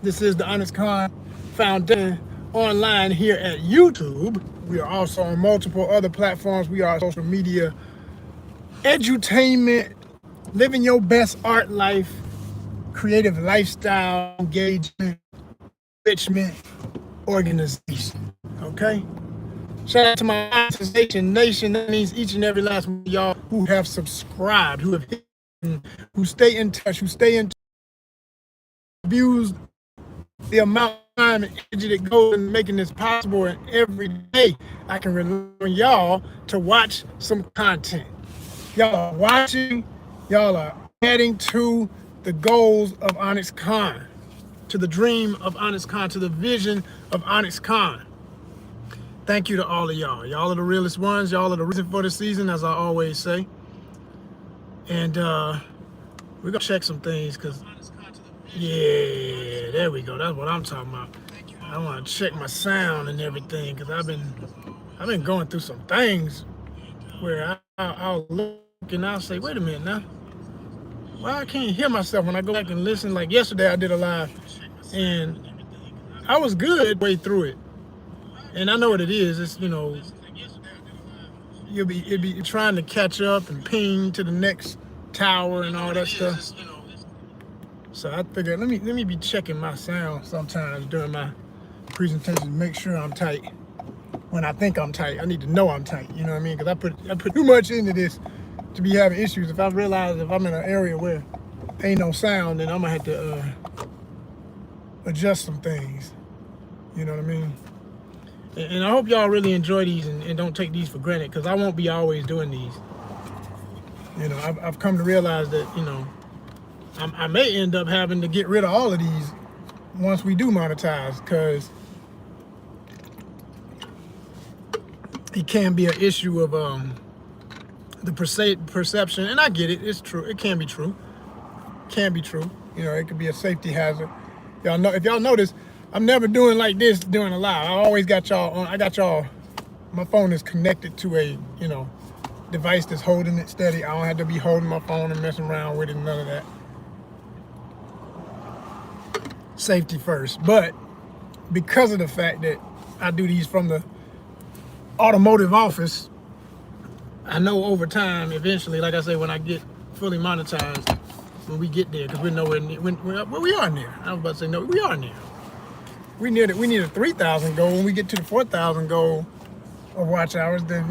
This is the ONYXCON Foundation online here at YouTube. We are also on multiple other platforms. We are social media, edutainment, living your best art life, creative lifestyle, engagement, enrichment, organization. Okay? Shout out to my monetization nation. That means each and every last one of y'all who have subscribed, who have hit, who stay in touch, who stay in touch, abused the amount of time and energy that goes in making this possible. And every day I can rely on y'all to watch some content. Y'all are watching, y'all are adding to the goals of ONYXCON, to the dream of ONYXCON, to the vision of ONYXCON. Thank you to all of y'all. Y'all are the realest ones. Y'all are the reason for the season, as I always say. And we're gonna check some things because, yeah, there we go. That's what I'm talking about. I want to check my sound and everything because I've been going through some things where I'll look and I'll say, wait a minute now, why I can't hear myself when I go back and listen? Like yesterday, I did a live and I was good way through it. And I know what it is. It's, it'd be trying to catch up and ping to the next tower and all that stuff. So I figured let me be checking my sound sometimes during my presentation, make sure I'm tight. When I think I'm tight, I need to know I'm tight. You know what I mean? Because I put too much into this to be having issues. If I realize if I'm in an area where ain't no sound, then I'm gonna have to adjust some things. You know what I mean? And I hope y'all really enjoy these and don't take these for granted, because I won't be always doing these. I've come to realize that, I may end up having to get rid of all of these once we do monetize, because it can be an issue of the perception. And I get it. It's true. It can be true. Can be true. It could be a safety hazard. Y'all know, if y'all notice, I'm never doing like this during a live. I always got y'all on. I got y'all. My phone is connected to a device that's holding it steady. I don't have to be holding my phone and messing around with it. None of that. Safety first. But because of the fact that I do these from the automotive office, I know over time, eventually, like I say, when I get fully monetized, when we get there, because we're nowhere near. Well, we are near. I was about to say no, we are near. We need a 3,000 goal. When we get to the 4,000 goal of watch hours, then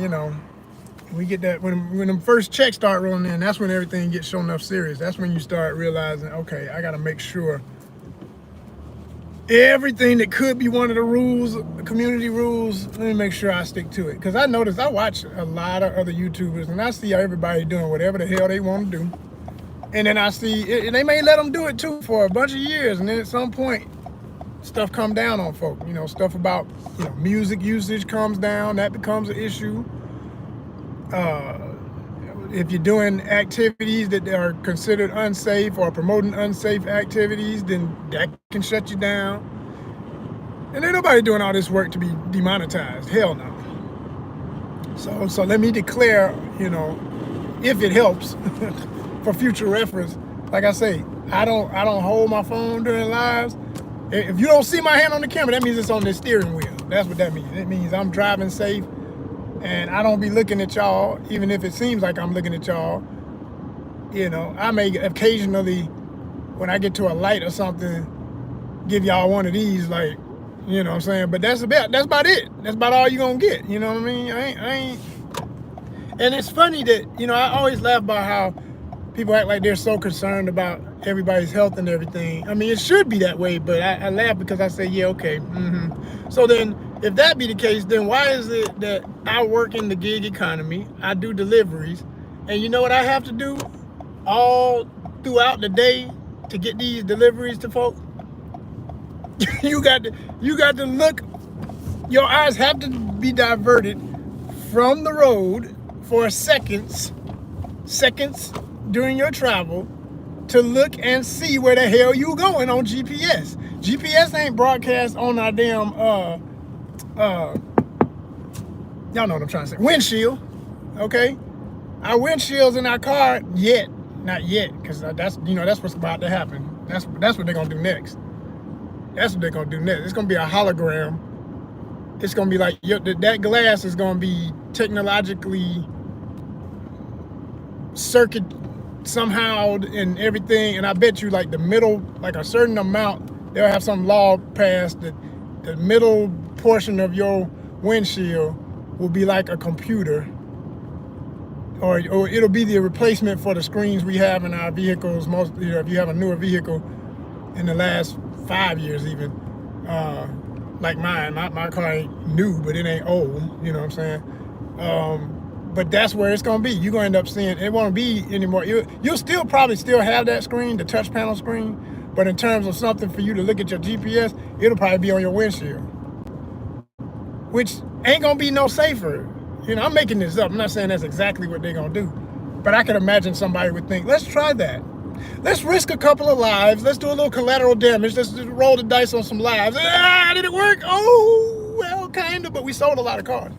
we get that when the first checks start rolling in. That's when everything gets shown up serious. That's when you start realizing, okay, I got to make sure everything that could be one of the rules, community rules, let me make sure I stick to it. Because I noticed I watch a lot of other YouTubers and I see everybody doing whatever the hell they want to do, and then I see and they may let them do it too for a bunch of years, and then at some point stuff come down on folk. Stuff about music usage comes down. That becomes an issue. If you're doing activities that are considered unsafe or promoting unsafe activities, then that can shut you down. And ain't nobody doing all this work to be demonetized. Hell no. So let me declare, if it helps for future reference. Like I say, I don't hold my phone during lives. If you don't see my hand on the camera, that means it's on the steering wheel. That's what that means. It means I'm driving safe, and I don't be looking at y'all, even if it seems like I'm looking at y'all. I may occasionally, when I get to a light or something, give y'all one of these, like, what I'm saying? But that's about it. That's about all you're gonna get. You know what I mean? I ain't. And it's funny that, I always laugh about how people act like they're so concerned about everybody's health and everything. I mean, it should be that way, but I laugh because I say, yeah, okay. So then, if that be the case, then why is it that I work in the gig economy, I do deliveries, and you know what I have to do all throughout the day to get these deliveries to folks? you got to look, your eyes have to be diverted from the road for seconds during your travel to look and see where the hell you going on GPS. GPS ain't broadcast on our damn y'all know what I'm trying to say, windshield. Okay, our windshields in our car not yet, because that's what's about to happen. That's what they're gonna do next. That's what they're gonna do next. It's gonna be a hologram. It's gonna be like that glass is gonna be technologically circuit somehow and everything. And I bet you like the middle, like a certain amount, they'll have some law passed that the middle portion of your windshield will be like a computer, or it'll be the replacement for the screens we have in our vehicles. Most, if you have a newer vehicle in the last 5 years even, like mine, my car ain't new, but it ain't old, you know what I'm saying? But that's where it's gonna be. You're gonna end up seeing, it won't be anymore. You'll still probably still have that screen, the touch panel screen, but in terms of something for you to look at your GPS, it'll probably be on your windshield, which ain't gonna be no safer. I'm making this up. I'm not saying that's exactly what they're gonna do, but I can imagine somebody would think, let's try that. Let's risk a couple of lives. Let's do a little collateral damage. Let's just roll the dice on some lives. Did it work? Oh, well, kind of, but we sold a lot of cars.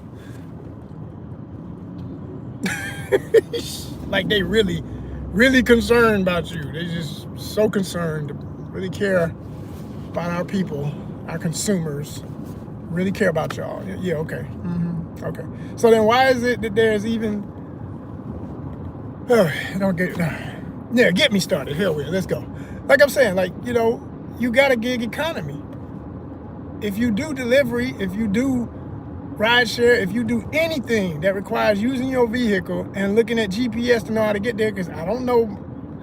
Like they really, really concerned about you. They just so concerned, really care about our people, our consumers, really care about y'all. Yeah, okay. Okay. So then why is it that there's even, get me started. Hell with it. Let's go. Like I'm saying, you got a gig economy. If you do delivery, if you do rideshare, if you do anything that requires using your vehicle and looking at GPS to know how to get there, because I don't know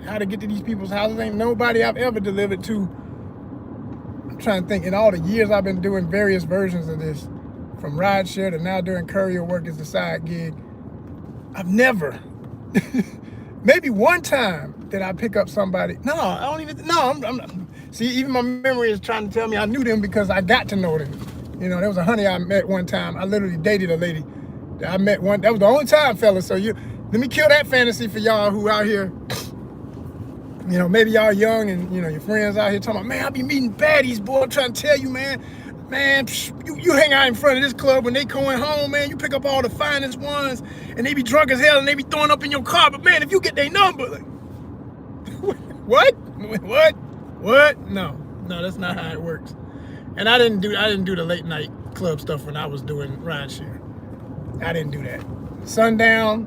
how to get to these people's houses. Ain't nobody I've ever delivered to. I'm trying to think, in all the years I've been doing various versions of this, from rideshare to now doing courier work as a side gig, I've never, maybe one time did I pick up somebody. No, I don't even, no, I'm see, even my memory is trying to tell me I knew them because I got to know them. There was a honey I met one time. I literally dated a lady that I met that was the only time, fellas. So let me kill that fantasy for y'all who out here, maybe y'all young and, your friends out here talking about, man, I be meeting baddies, boy. I'm trying to tell you, man, you hang out in front of this club when they going home, man, you pick up all the finest ones and they be drunk as hell and they be throwing up in your car. But man, if you get their number, like, what? No, that's not how it works. And I didn't do the late night club stuff when I was doing rideshare. I didn't do that. Sundown,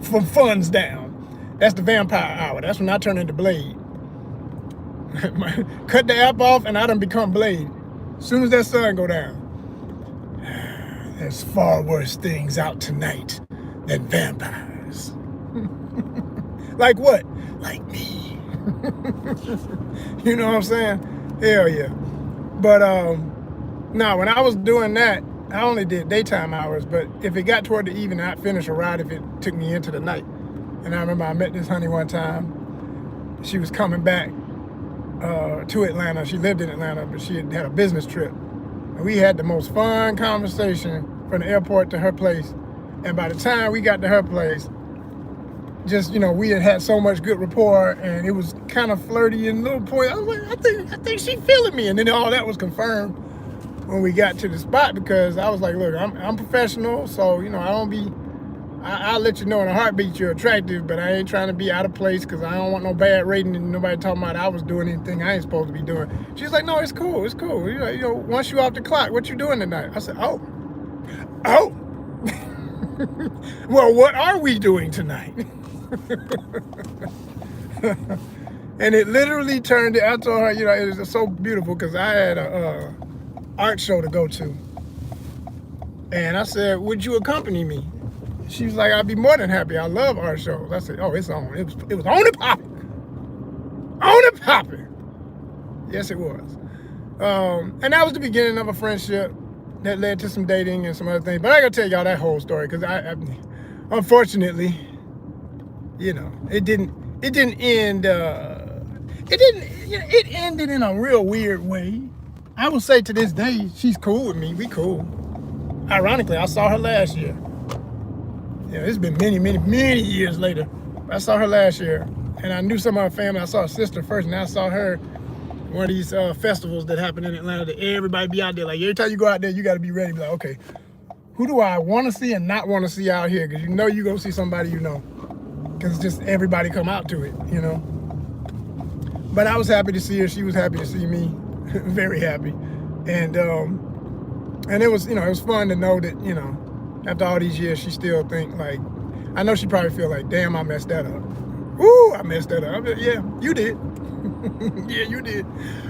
from funds down. That's the vampire hour. That's when I turn into Blade. Cut the app off and I done become Blade. As soon as that sun go down. There's far worse things out tonight than vampires. Like what? Like me. You know what I'm saying? Hell yeah. But no, when I was doing that, I only did daytime hours, but if it got toward the evening, I'd finish a ride if it took me into the night. And I remember I met this honey one time. She was coming back to Atlanta. She lived in Atlanta, but she had a business trip. And we had the most fun conversation from the airport to her place. And by the time we got to her place, just, we had so much good rapport, and it was kind of flirty and a little point. I was like, I think she feeling me. And then all that was confirmed when we got to the spot, because I was like, look, I'm professional, so, I'll let you know in a heartbeat you're attractive, but I ain't trying to be out of place because I don't want no bad rating and nobody talking about I was doing anything I ain't supposed to be doing. She's like, no, it's cool. Once you off the clock, what you doing tonight? I said, oh. Well, what are we doing tonight? And it literally turned, I told her, it was so beautiful because I had a art show to go to. And I said, would you accompany me? She was like, I'd be more than happy. I love art shows. I said, oh, it's on. It was on and popping. On and popping. Yes, it was. And that was the beginning of a friendship that led to some dating and some other things. But I gotta tell y'all that whole story because I unfortunately, it didn't end. It ended in a real weird way. I will say to this day, she's cool with me. We cool. Ironically, I saw her last year. It's been many years later. I saw her last year, and I knew some of her family. I saw her sister first, and I saw her at one of these festivals that happen in Atlanta that everybody be out there. Like, every time you go out there, you got to be ready. Be like, okay, who do I want to see and not want to see out here? Because you go see somebody because just everybody come out to it, But I was happy to see her. She was happy to see me. very happy. And it was, it was fun to know that, after all these years, she still think like, I know she probably feel like, damn, I messed that up. Ooh, I messed that up. I mean, yeah, you did. Yeah, you did.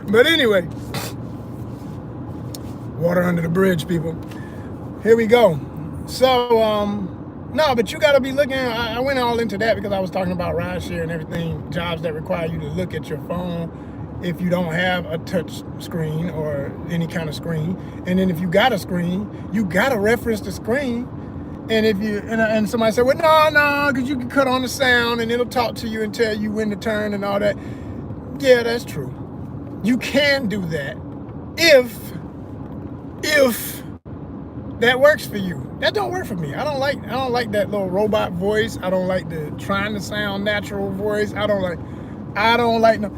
But anyway, water under the bridge, people. Here we go. So, no, but you got to be looking. I went all into that because I was talking about rideshare and everything, jobs that require you to look at your phone if you don't have a touch screen or any kind of screen. And then if you got a screen, you got to reference the screen. And if you, and somebody said, well, no, because you can cut on the sound and it'll talk to you and tell you when to turn and all that. Yeah, that's true. You can do that if that works for you. That don't work for me. I don't like that little robot voice. I don't like the trying to sound natural voice. I don't like no.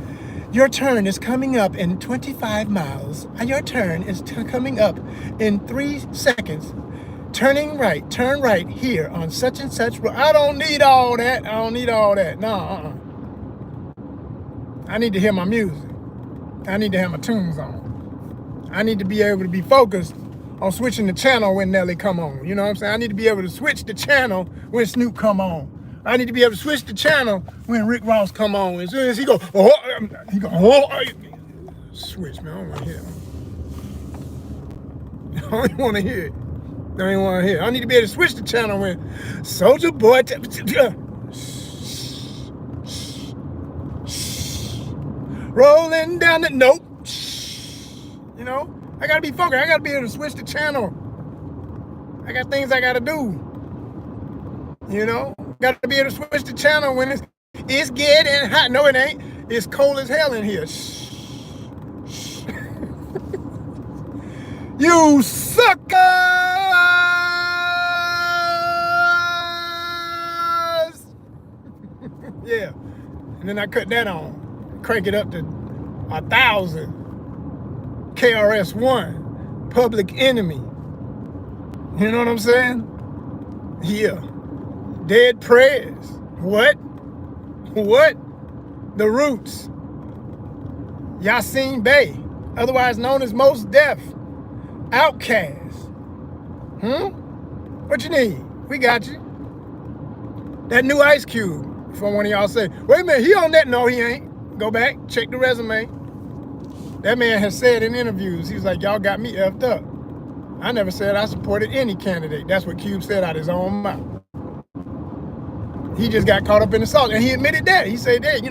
Your turn is coming up in 25 miles. Your turn is coming up in 3 seconds. Turn right here on such and such road. I don't need all that. No, I need to hear my music. I need to have my tunes on. I need to be able to be focused on switching the channel when Nelly come on. You know what I'm saying? I need to be able to switch the channel when Snoop come on. I need to be able to switch the channel when Rick Ross come on. As soon as he go, switch, man. I don't want to hear it. I don't even want to hear it. I need to be able to switch the channel when Soulja Boy. Rolling down the note. I gotta be focused. I gotta be able to switch the channel. I got things I gotta do. Gotta be able to switch the channel when it's getting hot. No, it ain't. It's cold as hell in here. You suckers! Yeah. And then I cut that on. Crank it up to 1,000. KRS-One. Public Enemy. You know what I'm saying? Yeah. Dead Prayers. What? The Roots. Yasin Bey. Otherwise known as Mos Def. Outkast. What you need? We got you. That new Ice Cube. Before one of y'all say, wait a minute, he on that? No, he ain't. Go back, check the resume. That man has said in interviews, he's like, y'all got me effed up. I never said I supported any candidate. That's what Cube said out his own mouth. He just got caught up in the sauce, and he admitted that. He said that,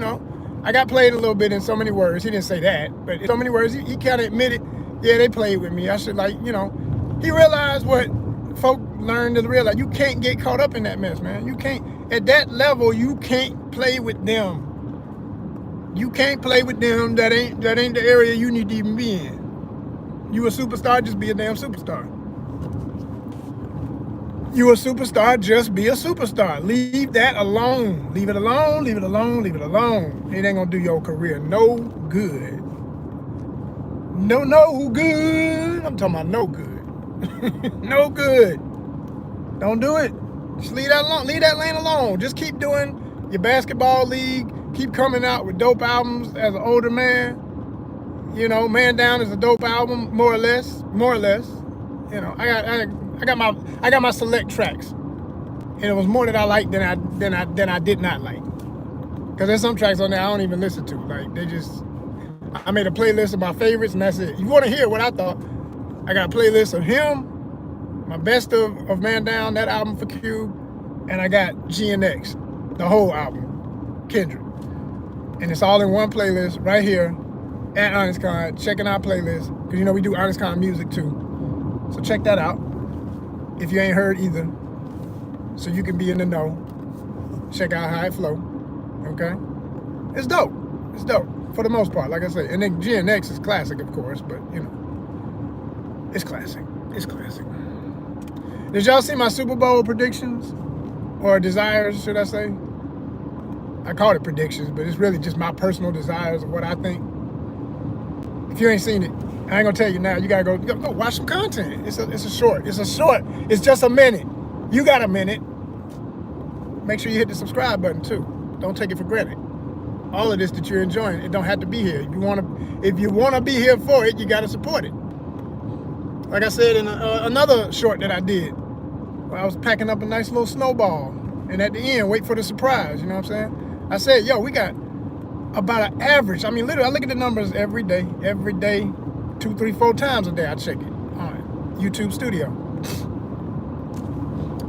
I got played a little bit in so many words. He didn't say that, but in so many words, he kind of admitted, yeah, they played with me. I should he realized what folk learned to realize. You can't get caught up in that mess, man. You can't, at that level, you can't play with them. You can't play with them. That ain't the area you need to even be in. You a superstar, just be a damn superstar. You a superstar, just be a superstar. Leave that alone. Leave it alone, leave it alone, leave it alone. It ain't gonna do your career no good. No good. I'm talking about no good. No good. Don't do it. Just leave that alone. Leave that lane alone. Just keep doing your basketball league. Keep coming out with dope albums as an older man. Man Down is a dope album, more or less. I got my select tracks, and it was more that I liked than I did not like. Because there's some tracks on there I don't even listen to. Like I made a playlist of my favorites, and that's it. You want to hear what I thought? I got a playlist of him, my best of Man Down, that album for Cube, and I got GNX, the whole album, Kendrick. And it's all in one playlist right here at ONYXCON. Checking our playlist, because we do ONYXCON music too. So check that out if you ain't heard either, so you can be in the know. Check out how it flow. Okay, it's dope. It's dope for the most part, like I say. And then GNX is classic, of course, but it's classic. It's classic. Did y'all see my Super Bowl predictions, or desires, should I say? I called it predictions, but it's really just my personal desires of what I think. If you ain't seen it, I ain't gonna tell you now. You gotta go watch some content. It's a short. It's just a minute. You got a minute. Make sure you hit the subscribe button too. Don't take it for granted. all of this that you're enjoying. It don't have to be here. If you wanna be here for it, you gotta support it. Like I said in another short that I did, where I was packing up a nice little snowball, and at the end, wait for the surprise. You know what I'm saying? I said, yo, we got about an average. I mean, literally, I look at the numbers every day, 2, 3, 4 times a day. I check it on YouTube Studio,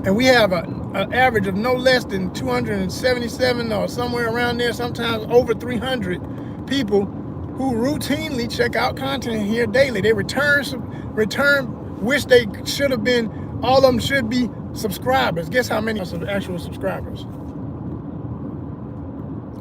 and we have an average of no less than 277 or somewhere around there. Sometimes over 300 people who routinely check out content here daily. They return, wish they should have been, all of them should be subscribers. Guess how many are actual subscribers?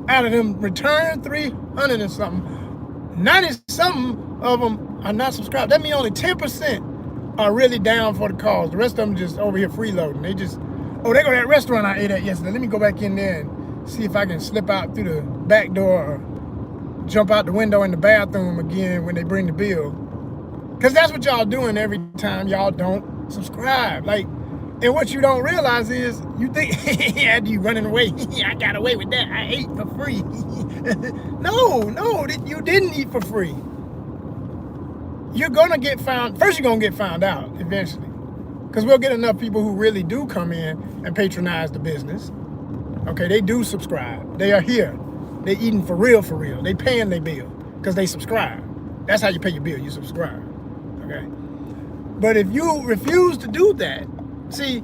Out of them return 300 and something, 90 something of them are not subscribed. That means only 10% are really down for the cause. The rest of them just over here freeloading. They just, oh, they go to that restaurant I ate at yesterday. Let me go back in there and see if I can slip out through the back door or jump out the window in the bathroom again when they bring the bill. Because that's what y'all doing every time y'all don't subscribe. Like, and what you don't realize is, you think, after you running away, I got away with that, I ate for free. No, you didn't eat for free. You're gonna get found, first you're gonna get found out eventually. Because we'll get enough people who really do come in and patronize the business. Okay, they do subscribe. They are here. They eating for real, for real. They paying their bill because they subscribe. That's how you pay your bill, you subscribe, okay? But if you refuse to do that, see,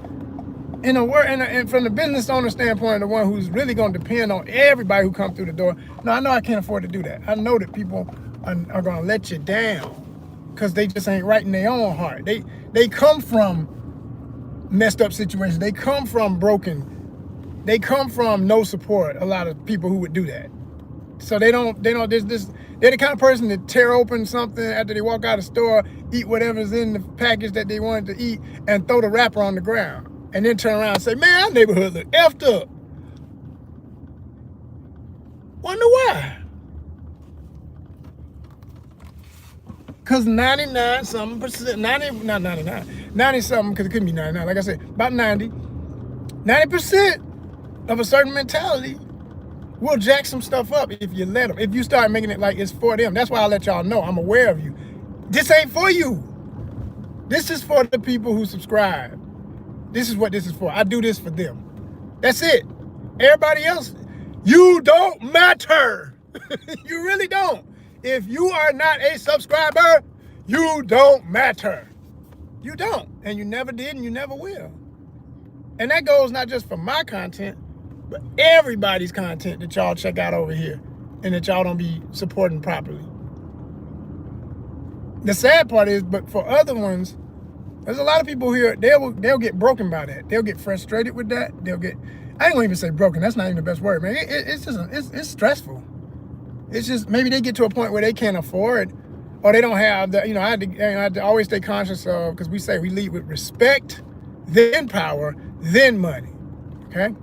in a word, and from the business owner standpoint, the one who's really gonna depend on everybody who come through the door, no, I know I can't afford to do that. I know that people are gonna let you down because they just ain't right in their own heart. They come from messed up situations. They come from broken. They come from no support. A lot of people who would do that. So they're the kind of person that tear open something after they walk out of the store, eat whatever's in the package that they wanted to eat, and throw the wrapper on the ground, and then turn around and say, man, our neighborhood look effed up. Wonder why? Because 99 something percent, 90, not 99, 90 something, because it couldn't be 99, like I said, about 90% of a certain mentality will jack some stuff up if you let them. If you start making it like it's for them. That's why I let y'all know I'm aware of you. This ain't for you. This is for the people who subscribe. This is what this is for. I do this for them. That's it. Everybody else, you don't matter. You really don't. If you are not a subscriber, you don't matter. You don't. And you never did and you never will. And that goes not just for my content, but everybody's content that y'all check out over here and that y'all don't be supporting properly. The sad part is, but for other ones, there's a lot of people here, they'll get broken by that. They'll get frustrated with that. I ain't gonna even say broken. That's not even the best word, man. It's just, it's stressful. It's just, maybe they get to a point where they can't afford, or they don't have the, I had to always stay conscious of, because we say we lead with respect, then power, then money, okay?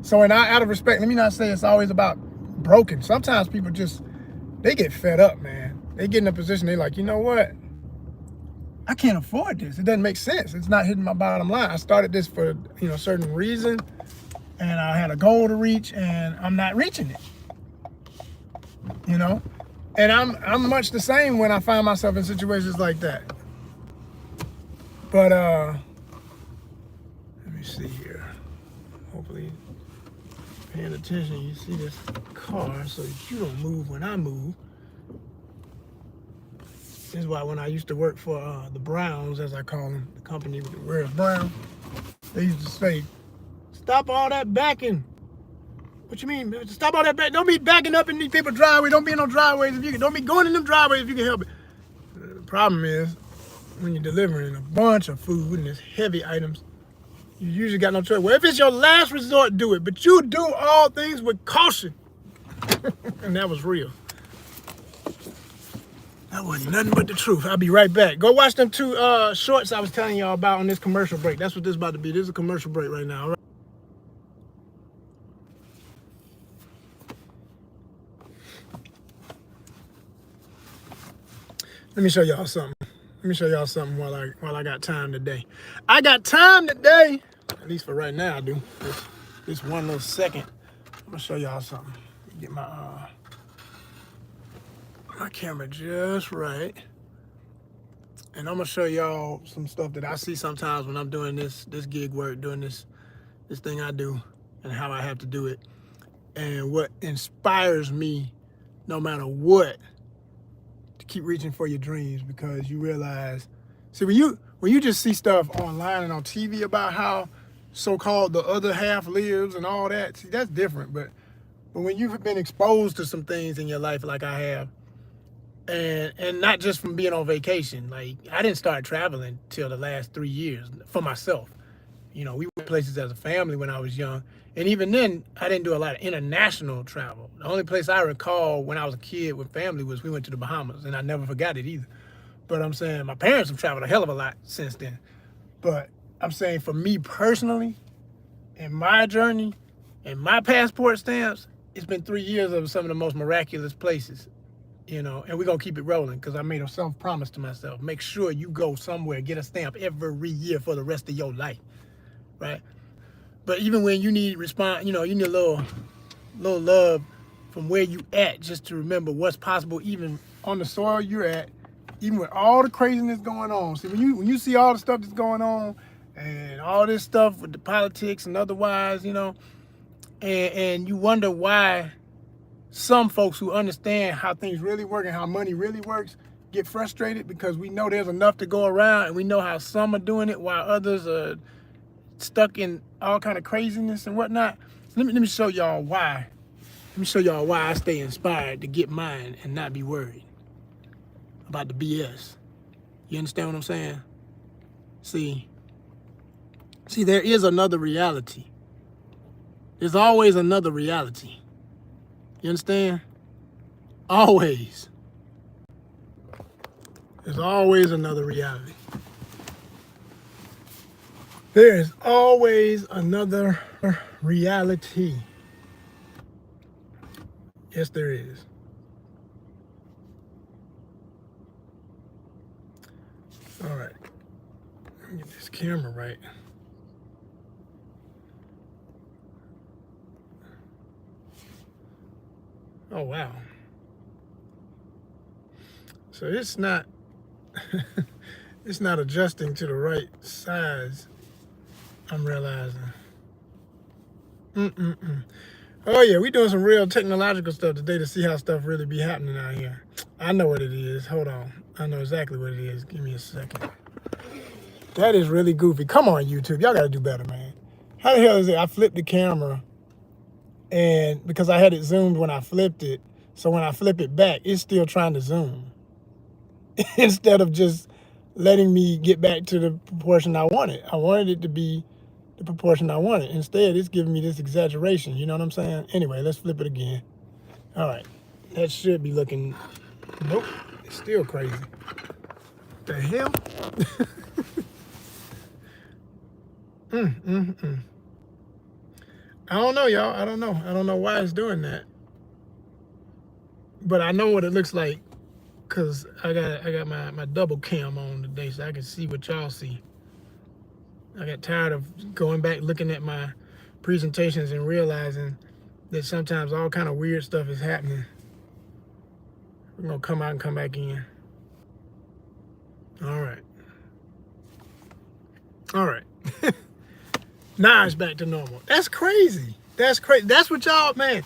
So out of respect, let me not say it's always about broken. Sometimes people just, they get fed up, man. They get in a position, they like, you know what? I can't afford this. It doesn't make sense. It's not hitting my bottom line. I started this for, a certain reason, and I had a goal to reach, and I'm not reaching it. And I'm much the same when I find myself in situations like that. But let me see here. Hopefully, paying attention, you see this car, so you don't move when I move. This is why when I used to work for the Browns, as I call them, the company that wears brown, they used to say, "Stop all that backing." What you mean? Stop all that back. Don't be backing up in these people's driveways. Don't be in no driveways if you can. Don't be going in them driveways if you can help it. The problem is, when you're delivering a bunch of food and it's heavy items, you usually got no choice. Well, if it's your last resort, do it. But you do all things with caution. And that was real. That wasn't nothing but the truth. I'll be right back. Go watch them 2 shorts I was telling y'all about on this commercial break. That's what this is about to be. This is a commercial break right now. All right? Let me show y'all something. Let me show y'all something while I got time today. I got time today. At least for right now, I do. This one little second. I'm gonna show y'all something. Get my my camera just right. And I'm gonna show y'all some stuff that I see sometimes when I'm doing this gig work, doing this thing I do, and how I have to do it, and what inspires me, no matter what, to keep reaching for your dreams. Because you realize, see, when you just see stuff online and on TV about how so-called the other half lives and all that, see, that's different. But when you've been exposed to some things in your life like I have, and not just from being on vacation. Like, I didn't start traveling till the last 3 years for myself. You know, we went places as a family when I was young. And even then, I didn't do a lot of international travel. The only place I recall when I was a kid with family was we went to the Bahamas, and I never forgot it either. But I'm saying my parents have traveled a hell of a lot since then. But I'm saying for me personally, in my journey, and my passport stamps, it's been 3 years of some of the most miraculous places. You know, and we're going to keep it rolling because I made a self-promise to myself. Make sure you go somewhere, get a stamp every year for the rest of your life, right? But even when you need response, you know, you need a little love from where you at, just to remember what's possible even on the soil you're at, even with all the craziness going on. See, when you see all the stuff that's going on and all this stuff with the politics and otherwise, you know, and you wonder why some folks who understand how things really work and how money really works get frustrated, because we know there's enough to go around, and we know how some are doing it while others are stuck in all kind of craziness and whatnot. Let me show y'all why. Let me show y'all why I stay inspired to get mine and not be worried about the BS. You understand what I'm saying? See, there is another reality. There's always another reality. You understand? Always. There's always another reality. There is always another reality. Yes, there is. All right. Let me get this camera right. Oh, wow. So it's not it's not adjusting to the right size, I'm realizing. Oh yeah, we doing some real technological stuff today to see how stuff really be happening out here. I know what it is. Hold on. I know exactly what it is. Give me a second. That is really goofy. Come on, YouTube. Y'all gotta do better, man. How the hell is it? I flipped the camera, and because I had it zoomed when I flipped it, so when I flip it back, it's still trying to zoom instead of just letting me get back to the proportion I wanted. I wanted it to be the proportion I wanted. Instead, it's giving me this exaggeration. You know what I'm saying? Anyway, let's flip it again. All right. That should be looking... Nope. It's still crazy. What the hell? I don't know, y'all. I don't know. I don't know why it's doing that. But I know what it looks like, because I got my double cam on today, so I can see what y'all see. I got tired of going back looking at my presentations and realizing that sometimes all kind of weird stuff is happening. We're going to come out and come back in. All right. All right. Now it's back to normal. That's crazy. That's crazy. That's what y'all, man.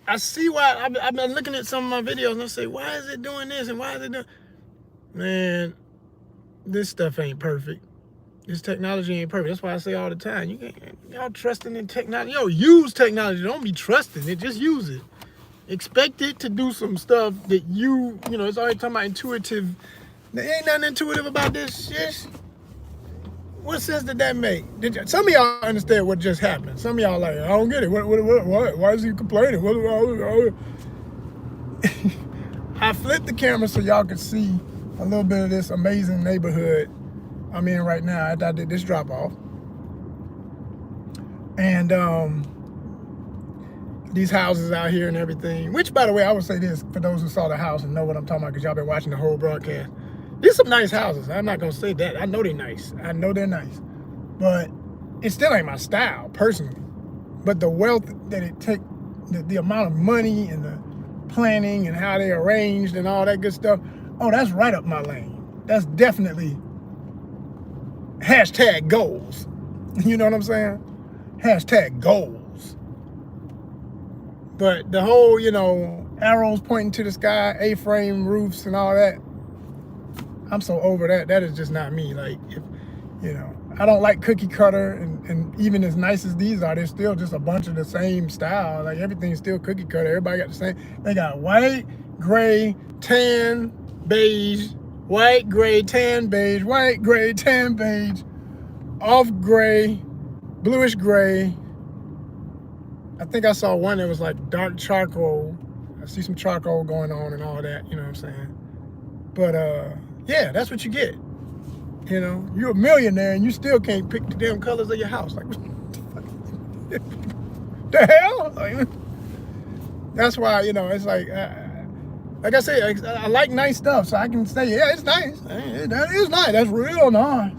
I see why. I've been looking at some of my videos and I say, why is it doing this and why is it doing... Man, this stuff ain't perfect. This technology ain't perfect. That's why I say all the time, y'all trusting in technology. Yo, use technology. Don't be trusting it. Just use it. Expect it to do some stuff that you know, it's already talking about intuitive. There ain't nothing intuitive about this shit. What sense did that make? Some of y'all understand what just happened. Some of y'all like, I don't get it. What? Why is he complaining? I flipped the camera so y'all could see a little bit of this amazing neighborhood I'm in right now after I did this drop off. And these houses out here and everything, which, by the way, I would say this for those who saw the house and know what I'm talking about, because y'all been watching the whole broadcast. These some nice houses. I'm not gonna say that. I know they're nice. I know they're nice, but it still ain't my style personally. But the wealth that it take, the amount of money and the planning and how they arranged and all that good stuff. Oh, that's right up my lane. That's definitely hashtag goals. You know what I'm saying? Hashtag goals. But the whole, you know, arrows pointing to the sky, A-frame roofs and all that, I'm so over that. That is just not me. Like, if, you know, I don't like cookie cutter, and even as nice as these are, they're still just a bunch of the same style. Like, everything's still cookie cutter. Everybody got the same. They got white, gray, tan, beige, white, gray, tan, beige, white, gray, tan, beige, off gray, bluish gray. I think I saw one that was like dark charcoal. I see some charcoal going on and all that, you know what I'm saying? But yeah, that's what you get. You know, you're a millionaire and you still can't pick the damn colors of your house. Like, what the hell? Like, that's why, you know, it's like I said, I like nice stuff, so I can say, yeah, it's nice. That is nice. That's real nice.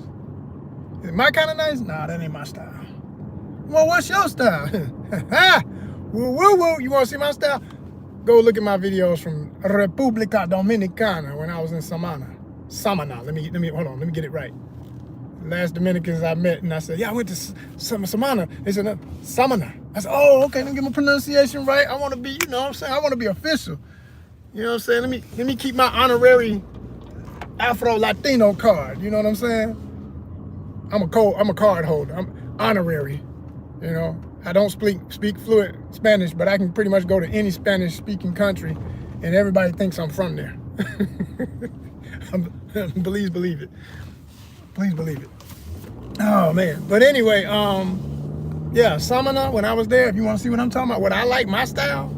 Is it my kind of nice? Nah, that ain't my style. Well, what's your style? Woo, woo, woo. You want to see my style? Go look at my videos from República Dominicana when I was in Samana. Let me hold on. Let me get it right. Last Dominicans I met, and I said, yeah, I went to Samana. They said, no, Samana. I said, oh, okay, let me get my pronunciation right. I want to be, you know what I'm saying? I want to be official. You know what I'm saying? Let me keep my honorary Afro-Latino card. You know what I'm saying? I'm a card holder. I'm honorary. You know, I don't speak fluent Spanish, but I can pretty much go to any Spanish-speaking country, and everybody thinks I'm from there. Please believe it. Please believe it. Oh man. But anyway, yeah, Samana, when I was there, if you want to see what I'm talking about, what I like, my style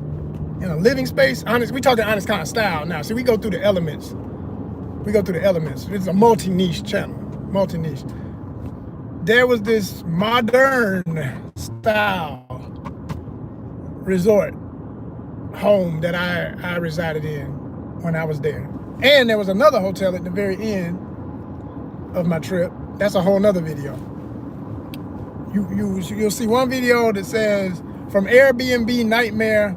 in a living space, honest, we talking honest kind of style now. See, we go through the elements. It's a multi-niche channel. Multi-niche. There was this modern style resort home that I resided in when I was there. And there was another hotel at the very end of my trip. That's a whole nother video. You'll see one video that says from Airbnb nightmare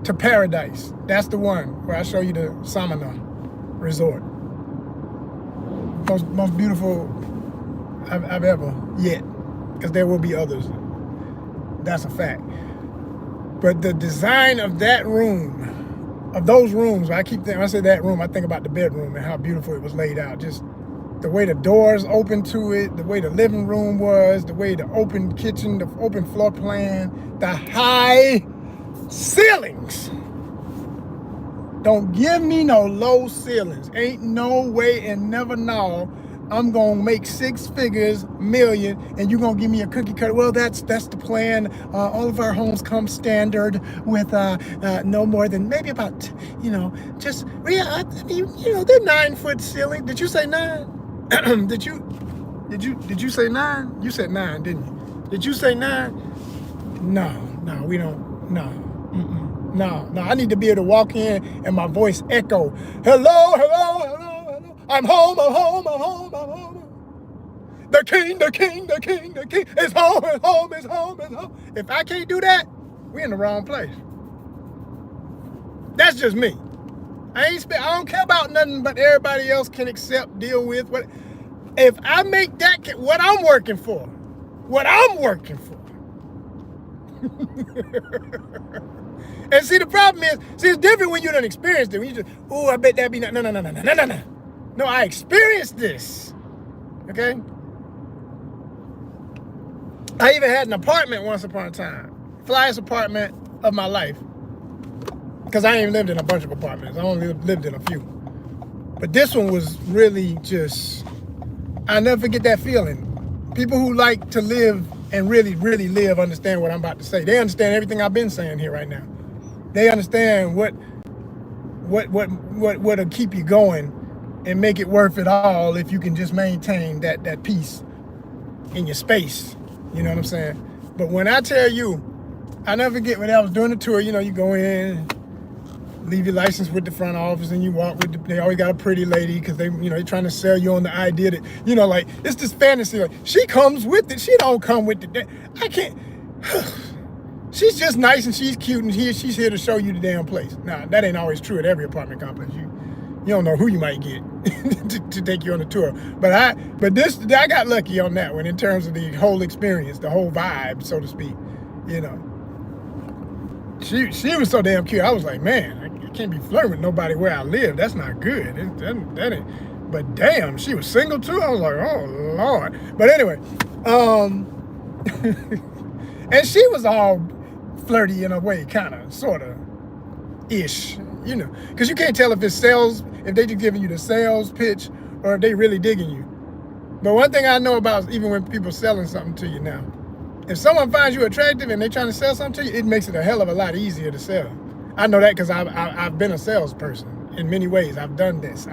to paradise. That's the one where I show you the Samana resort. Most beautiful I've ever yet, because there will be others. That's a fact. But the design of that room, of those rooms, when I say that room, I think about the bedroom and how beautiful it was laid out. Just the way the doors opened to it, the way the living room was, the way the open kitchen, the open floor plan, the high ceilings. Don't give me no low ceilings. Ain't no way and never know I'm gonna make 6 figures, million, and you're gonna give me a cookie cutter. Well, that's the plan. All of our homes come standard with no more than maybe about, you know, just, yeah, I mean, you know, they're 9-foot ceiling. Did you say 9? Did you say 9? You said 9, didn't you? Did you say 9? No, we don't. No. No, I need to be able to walk in and my voice echo. Hello, hello, hello, hello. I'm home, I'm home, I'm home, I'm home. The king is home, is home, is home, is home. If I can't do that, we're in the wrong place. That's just me. I don't care about nothing but everybody else can accept, deal with. If I make that what I'm working for. And see, the problem is, it's different when you don't experience it. When you just, oh, I bet that'd be no. No, I experienced this. Okay? I even had an apartment once upon a time. Flyest apartment of my life. Because I ain't lived in a bunch of apartments. I only lived in a few. But this one was really just, I'll never forget that feeling. People who like to live and really, really live understand what I'm about to say. They understand everything I've been saying here right now. They understand what'll keep you going and make it worth it all if you can just maintain that peace in your space. You know what I'm saying? But when I tell you, I never forget when I was doing the tour, you know, you go in, leave your license with the front office, and you walk with they always got a pretty lady because they, you know, they're trying to sell you on the idea that, you know, like, it's this fantasy, like, she comes with it, she don't come with it. I can't. she's just nice and she's cute and she's here to show you the damn place. Now, that ain't always true at every apartment complex. You don't know who you might get to take you on a tour. But I got lucky on that one in terms of the whole experience, the whole vibe, so to speak. You know, she was so damn cute. I was like, man, I can't be flirting with nobody where I live. That's not good. That ain't. But damn, she was single too. I was like, oh Lord. But anyway, and she was all flirty in a way, kind of, sort of, ish. You know, because you can't tell if it's sales, if they just giving you the sales pitch, or if they really digging you. But one thing I know about, even when people selling something to you now, if someone finds you attractive and they trying to sell something to you, it makes it a hell of a lot easier to sell. I know that because I've been a salesperson in many ways. I've done this.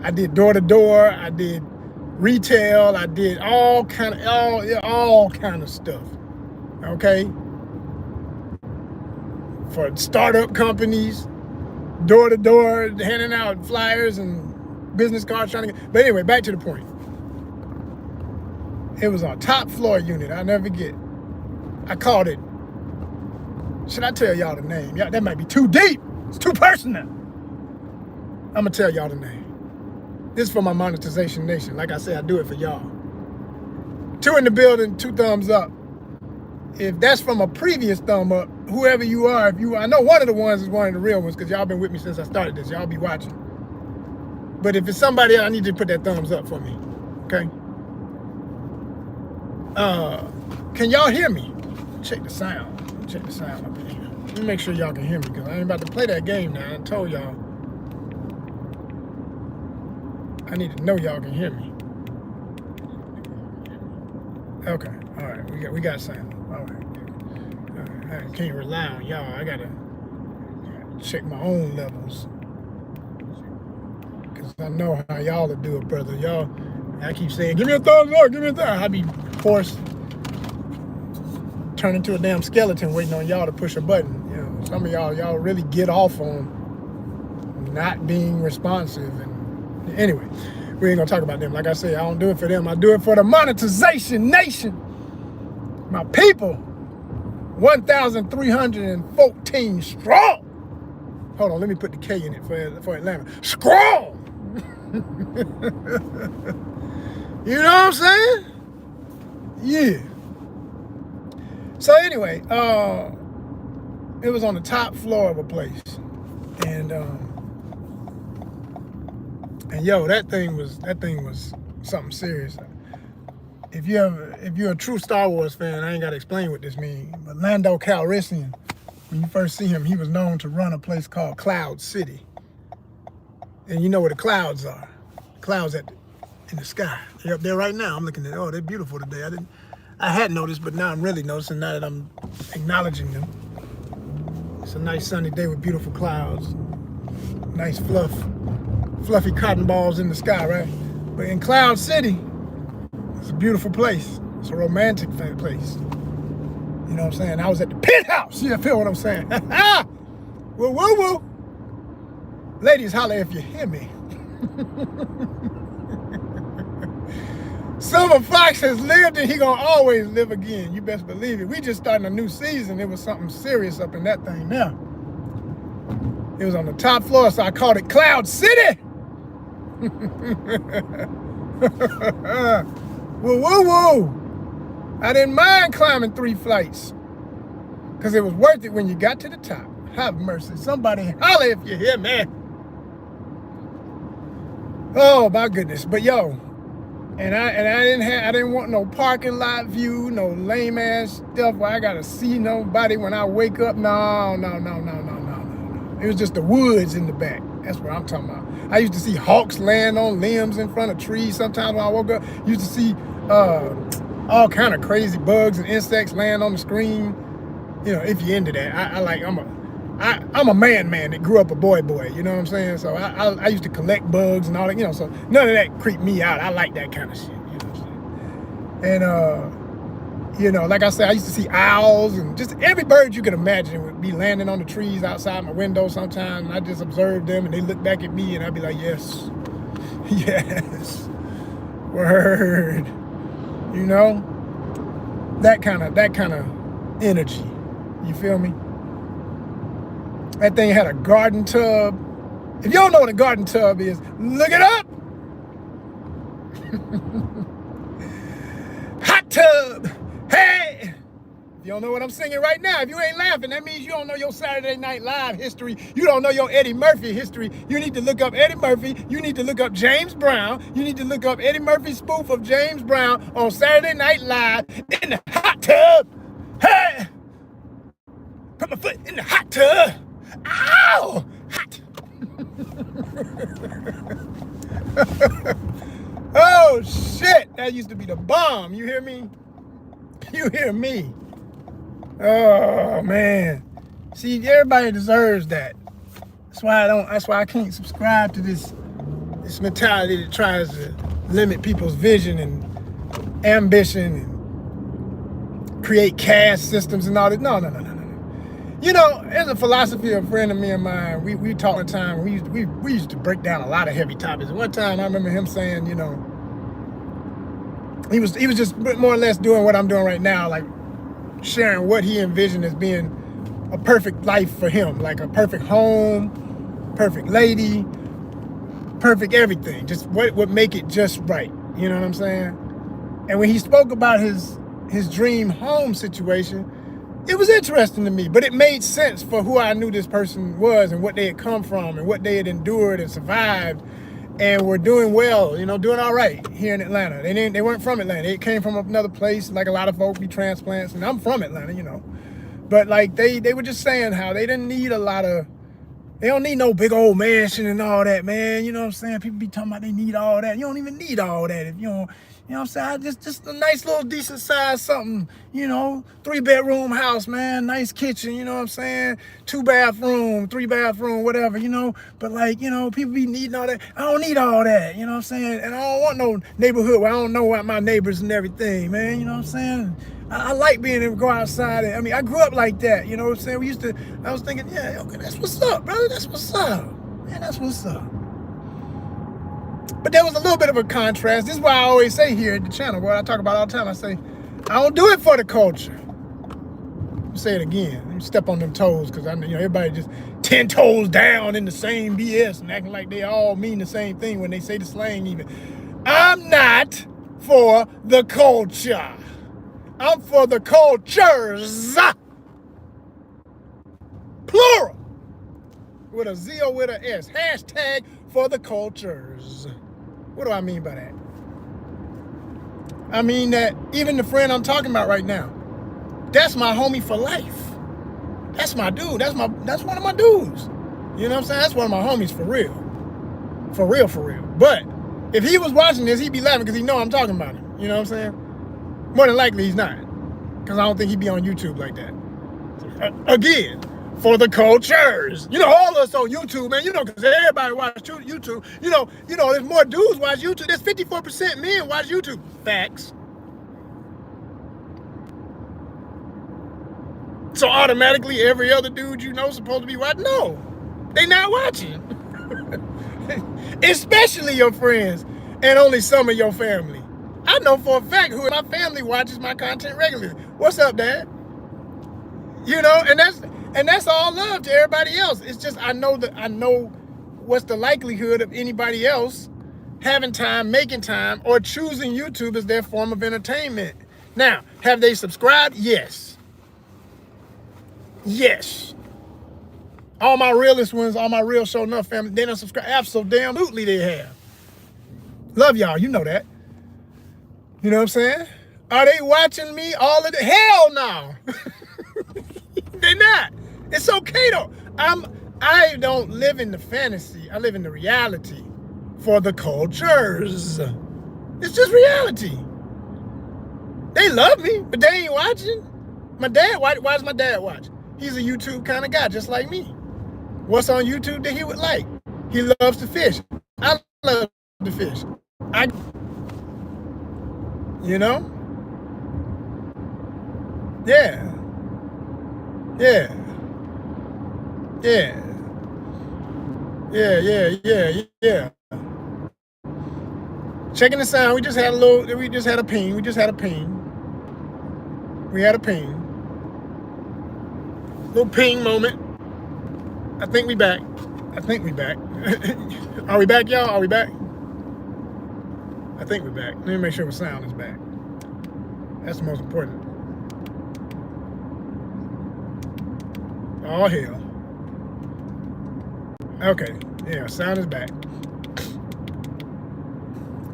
I did door to door. I did retail. I did all kind of stuff. Okay, for startup companies. Door to door, handing out flyers and business cards, trying to get. But anyway, back to the point. It was a top floor unit. I'll never forget. I called it. Should I tell y'all the name? Yeah, that might be too deep. It's too personal. I'm gonna tell y'all the name. This is for my monetization nation. Like I said, I do it for y'all. 2 in the building, 2 thumbs up. If that's from a previous thumb up, whoever you are, I know one of the ones is one of the real ones because y'all been with me since I started this. Y'all be watching. But if it's somebody else, I need you to put that thumbs up for me. Okay? Can y'all hear me? Check the sound. Check the sound up in here. Let me make sure y'all can hear me because I ain't about to play that game now. I told y'all. I need to know y'all can hear me. Okay. All right. We got sound. All right. I can't rely on y'all. I gotta check my own levels. Cause I know how y'all will do it, brother. Y'all, I keep saying, give me a thumbs up, give me a thumbs. I be forced turn into a damn skeleton waiting on y'all to push a button. You know, some of y'all really get off on not being responsive. And anyway, we ain't gonna talk about them. Like I say, I don't do it for them. I do it for the monetization nation. My people, 1,314 strong. Hold on, let me put the K in it for Atlanta. Strong. You know what I'm saying? Yeah. So anyway, it was on the top floor of a place, and yo, that thing was something serious. If you're a true Star Wars fan, I ain't gotta explain what this means. But Lando Calrissian, when you first see him, he was known to run a place called Cloud City. And you know where the clouds are. Clouds in the sky. They're up there right now. I'm looking at, oh, they're beautiful today. I had noticed, but now I'm really noticing now that I'm acknowledging them. It's a nice sunny day with beautiful clouds. Nice fluffy cotton balls in the sky, right? But in Cloud City, it's a beautiful place. It's a romantic place. You know what I'm saying? I was at the penthouse. You feel what I'm saying? Woo, woo, woo. Ladies, holler if you hear me. Silver Fox has lived and he gonna always live again. You best believe it. We just starting a new season. It was something serious up in that thing now. It was on the top floor, so I called it Cloud City. Woo, woo, woo. I didn't mind climbing 3 flights because it was worth it when you got to the top. Have mercy. Somebody holler if you hear me. Oh my goodness. But yo, and I didn't want no parking lot view, no lame ass stuff where I gotta see nobody when I wake up. No. It was just the woods in the back. That's what I'm talking about. I used to see hawks land on limbs in front of trees. Sometimes when I woke up, used to see all kind of crazy bugs and insects land on the screen. You know, if you're into that, I'm a man that grew up a boy. You know what I'm saying? So I used to collect bugs and all that. You know, so none of that creeped me out. I like that kind of shit. You know what I'm saying? And you know, like I said, I used to see owls and just every bird you could imagine would be landing on the trees outside my window sometimes. And I just observed them and they look back at me and I'd be like, yes, word. You know, that kind of energy. You feel me? That thing had a garden tub. If you don't know what a garden tub is, look it up. Hot tub. Hey. If you don't know what I'm singing right now, if you ain't laughing, that means you don't know your Saturday Night Live history. You don't know your Eddie Murphy history. You need to look up Eddie Murphy. You need to look up James Brown. You need to look up Eddie Murphy's spoof of James Brown on Saturday Night Live in the hot tub. Hey! Put my foot in the hot tub. Ow! Hot. Oh, shit. That used to be the bomb. You hear me? You hear me? Oh, man. See, everybody deserves that. That's why I can't subscribe to this mentality that tries to limit people's vision and ambition and create caste systems and all that. No. You know, there's a philosophy of a friend of me and mine. We talk all the time. We used to break down a lot of heavy topics. One time I remember him saying, you know, he was just more or less doing what I'm doing right now, like sharing what he envisioned as being a perfect life for him, like a perfect home, perfect lady, perfect everything. Just what would make it just right. You know what I'm saying? And when he spoke about his dream home situation, it was interesting to me, but it made sense for who I knew this person was and what they had come from and what they had endured and survived and were doing well, you know, doing all right here in Atlanta. They weren't from Atlanta. They came from another place, like a lot of folks be transplants, and I'm from Atlanta, you know. But like they were just saying how they didn't need they don't need no big old mansion and all that, man. You know what I'm saying? People be talking about they need all that. You don't even need all that if you don't. You know what I'm saying? Just a nice little decent size something, you know, 3-bedroom house, man, nice kitchen, you know what I'm saying? 2-bathroom, 3-bathroom, whatever, you know. But like, you know, people be needing all that. I don't need all that, you know what I'm saying? And I don't want no neighborhood where I don't know about my neighbors and everything, man, you know what I'm saying? I like being able to go outside. I mean, I grew up like that, you know what I'm saying? I was thinking, yeah, okay, that's what's up, brother, that's what's up. Man, that's what's up. But there was a little bit of a contrast. This is why I always say here at the channel, what I talk about all the time. I say, I don't do it for the culture. I'll say it again. Let me step on them toes, because I know, you know, everybody just 10 toes down in the same BS and acting like they all mean the same thing when they say the slang even. I'm not for the culture. I'm for the cultures. Plural. With a Z or with an S. Hashtag for the cultures. What do I mean by that? I mean that even the friend I'm talking about right now, that's my homie for life. That's my dude. That's one of my dudes. You know what I'm saying? That's one of my homies for real. For real, for real. But if he was watching this, he'd be laughing because he know I'm talking about him. You know what I'm saying? More than likely he's not. Because I don't think he'd be on YouTube like that. Again, for the cultures. You know, all of us on YouTube, man, you know, because everybody watch YouTube. You know, there's more dudes watch YouTube. There's 54% men watch YouTube. Facts. So automatically every other dude you know is supposed to be watching? No, they not watching. Especially your friends and only some of your family. I know for a fact who in my family watches my content regularly. What's up, Dad? You know, and that's all love to everybody else. It's just I know what's the likelihood of anybody else having time, making time, or choosing YouTube as their form of entertainment. Now, have they subscribed? Yes. Yes. All my realest ones, all my real show enough family, they don't subscribe. Absolutely they have. Love y'all, you know that. You know what I'm saying? Are they watching me all of the hell no? They're not. It's okay though. I don't live in the fantasy. I live in the reality for the cultures. It's just reality. They love me, but they ain't watching. My dad, why does my dad watch? He's a YouTube kind of guy, just like me. What's on YouTube that he would like? He loves to fish. I love to fish. You know? Yeah. Yeah. Yeah. Yeah. Checking the sound. We just had a ping. We had a ping. Little ping moment. I think we back. I think we back. Are we back, y'all? Are we back? I think we're back. Let me make sure the sound is back. That's the most important. Oh, hell. Okay. Yeah, sound is back.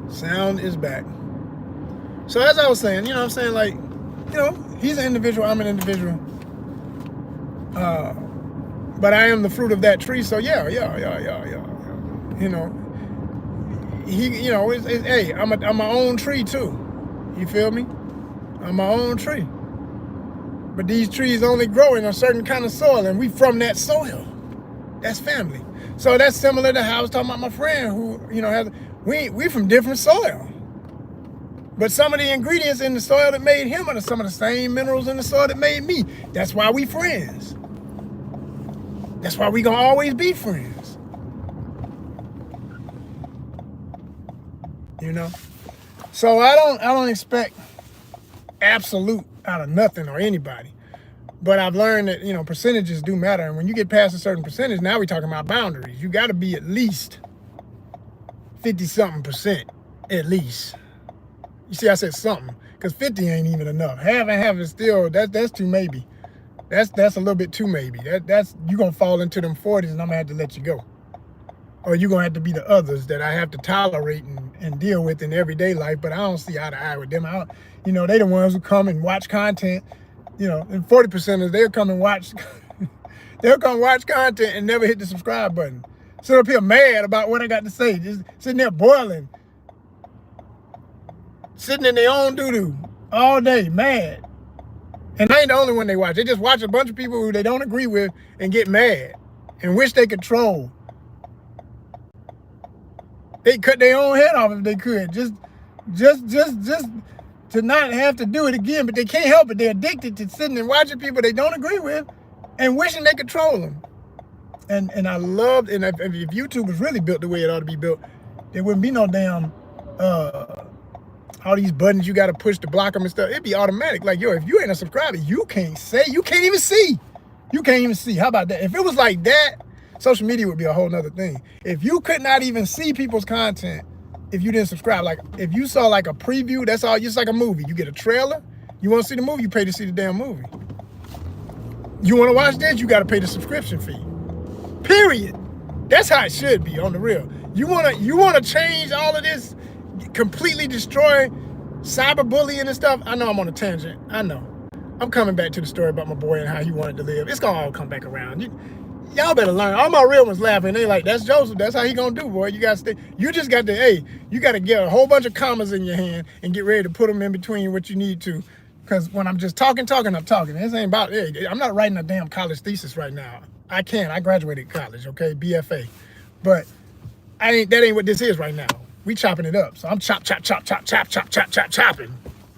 Sound is back. So as I was saying, you know what I'm saying? Like, you know, he's an individual. I'm an individual. But I am the fruit of that tree. So yeah. You know, you know, hey, I'm my own tree too. You feel me? I'm my own tree. But these trees only grow in a certain kind of soil, and we from that soil. That's family. So that's similar to how I was talking about my friend who, you know, has we from different soil. But some of the ingredients in the soil that made him are some of the same minerals in the soil that made me. That's why we friends. That's why we gonna always be friends. You know? So I don't expect absolute out of nothing or anybody. But I've learned that, you know, percentages do matter. And when you get past a certain percentage, now we're talking about boundaries. You got to be at least 50-something% at least. You see, I said something, because 50 ain't even enough. Half and half is still, that's too maybe. That's a little bit too maybe. That's you're going to fall into them 40s and I'm going to have to let you go. Or you're going to have to be the others that I have to tolerate and deal with in everyday life, but I don't see eye to eye with them. You know, they the ones who come and watch content, you know, and 40% they'll come and watch, they'll come watch content and never hit the subscribe button. Sit up here mad about what I got to say, just sitting there boiling, sitting in their own doo-doo all day, mad. And I ain't the only one they watch. They just watch a bunch of people who they don't agree with and get mad and wish they could troll. They cut their own head off if they could, just to not have to do it again. But they can't help it. They're addicted to sitting and watching people they don't agree with and wishing they could troll them. And I loved, and if YouTube was really built the way it ought to be built, there wouldn't be no damn all these buttons you got to push to block them and stuff. It'd be automatic. Like, yo, if you ain't a subscriber, you can't even see. You can't even see. How about that? If it was like that, social media would be a whole nother thing. If you could not even see people's content if you didn't subscribe, like if you saw like a preview, that's all, just like a movie. You get a trailer, you want to see the movie, you pay to see the damn movie. You want to watch this, you got to pay the subscription fee. Period. That's how it should be on the real. You want to change all of this, completely destroy cyberbullying and stuff. I know I'm on a tangent. I know. I'm coming back to the story about my boy and how he wanted to live. It's gonna all come back around. Y'all better learn. All my real ones laughing. They like, that's Joseph. That's how he gonna do, boy. You gotta stay. You just got to, hey, you gotta get a whole bunch of commas in your hand and get ready to put them in between what you need to. Because when I'm just talking, I'm talking. This ain't about, hey, I'm not writing a damn college thesis right now. I can't. I graduated college, okay, BFA. But that ain't what this is right now. We chopping it up. So I'm chopping.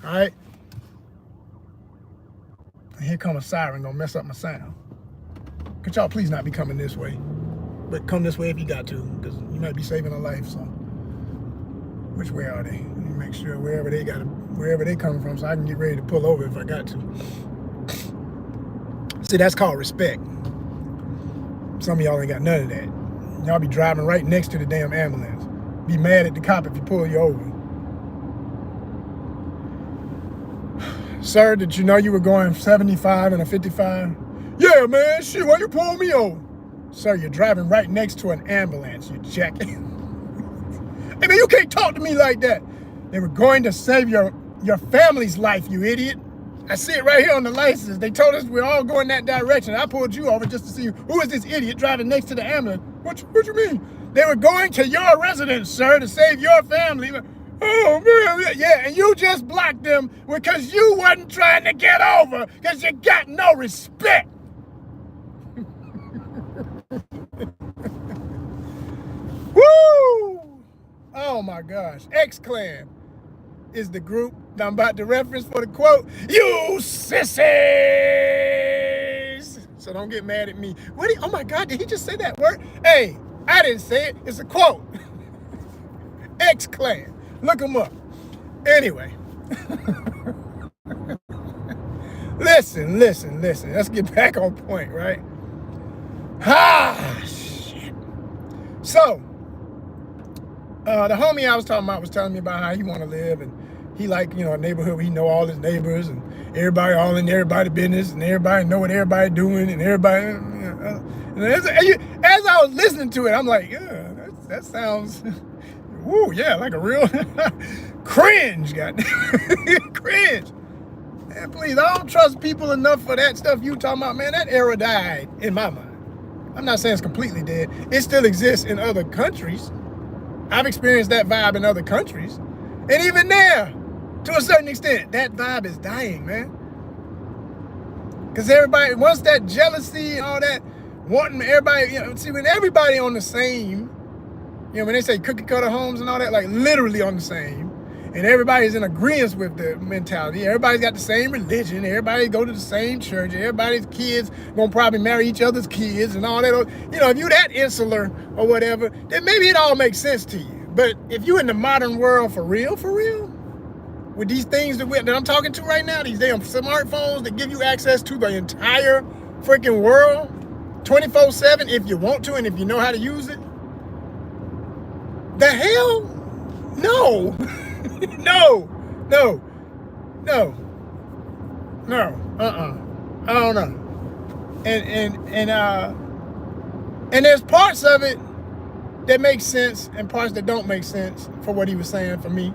All right? And here come a siren gonna mess up my sound. Could y'all please not be coming this way? But come this way if you got to, because you might be saving a life, so. Which way are they? Let me make sure wherever they coming from so I can get ready to pull over if I got to. See, that's called respect. Some of y'all ain't got none of that. Y'all be driving right next to the damn ambulance. Be mad at the cop if you pull you over. Sir, did you know you were going 75 and a 55? Yeah, man, shit, why you pull me over? Sir, you're driving right next to an ambulance, you jack. Hey, man, you can't talk to me like that. They were going to save your family's life, you idiot. I see it right here on the license. They told us we're all going that direction. I pulled you over just to see who is this idiot driving next to the ambulance. What you mean? They were going to your residence, sir, to save your family. Oh, man, yeah, and you just blocked them because you wasn't trying to get over because you got no respect. Woo! Oh, my gosh. X-Clan is the group that I'm about to reference for the quote. You sissies! So don't get mad at me. Oh, my God, did he just say that word? Hey, I didn't say it. It's a quote. X-Clan. Look them up. Anyway. listen. Let's get back on point, right? Shit. So, the homie I was talking about was telling me about how he want to live, and he like, a neighborhood where he know all his neighbors and everybody all in everybody's business, and everybody know what everybody doing, and everybody. And as I was listening to it, I'm like, yeah, that sounds, woo, yeah, like a real cringe, goddamn, cringe. Man, please, I don't trust people enough for that stuff you talking about, man. That era died in my mind. I'm not saying it's completely dead. It still exists in other countries. I've experienced that vibe in other countries. And even there, to a certain extent, that vibe is dying, man. Because everybody, once that jealousy and all that, wanting everybody, see, when everybody on the same, when they say cookie cutter homes and all that, like literally on the same, and everybody's in agreement with the mentality, everybody's got the same religion, everybody go to the same church, everybody's kids gonna probably marry each other's kids and all that, if you that insular or whatever, then maybe it all makes sense to you. But if you in the modern world for real, with these things that I'm talking to right now, these damn smartphones that give you access to the entire freaking world, 24/7 if you want to and if you know how to use it, the hell? No. No. I don't know. And there's parts of it that make sense and parts that don't make sense for what he was saying for me.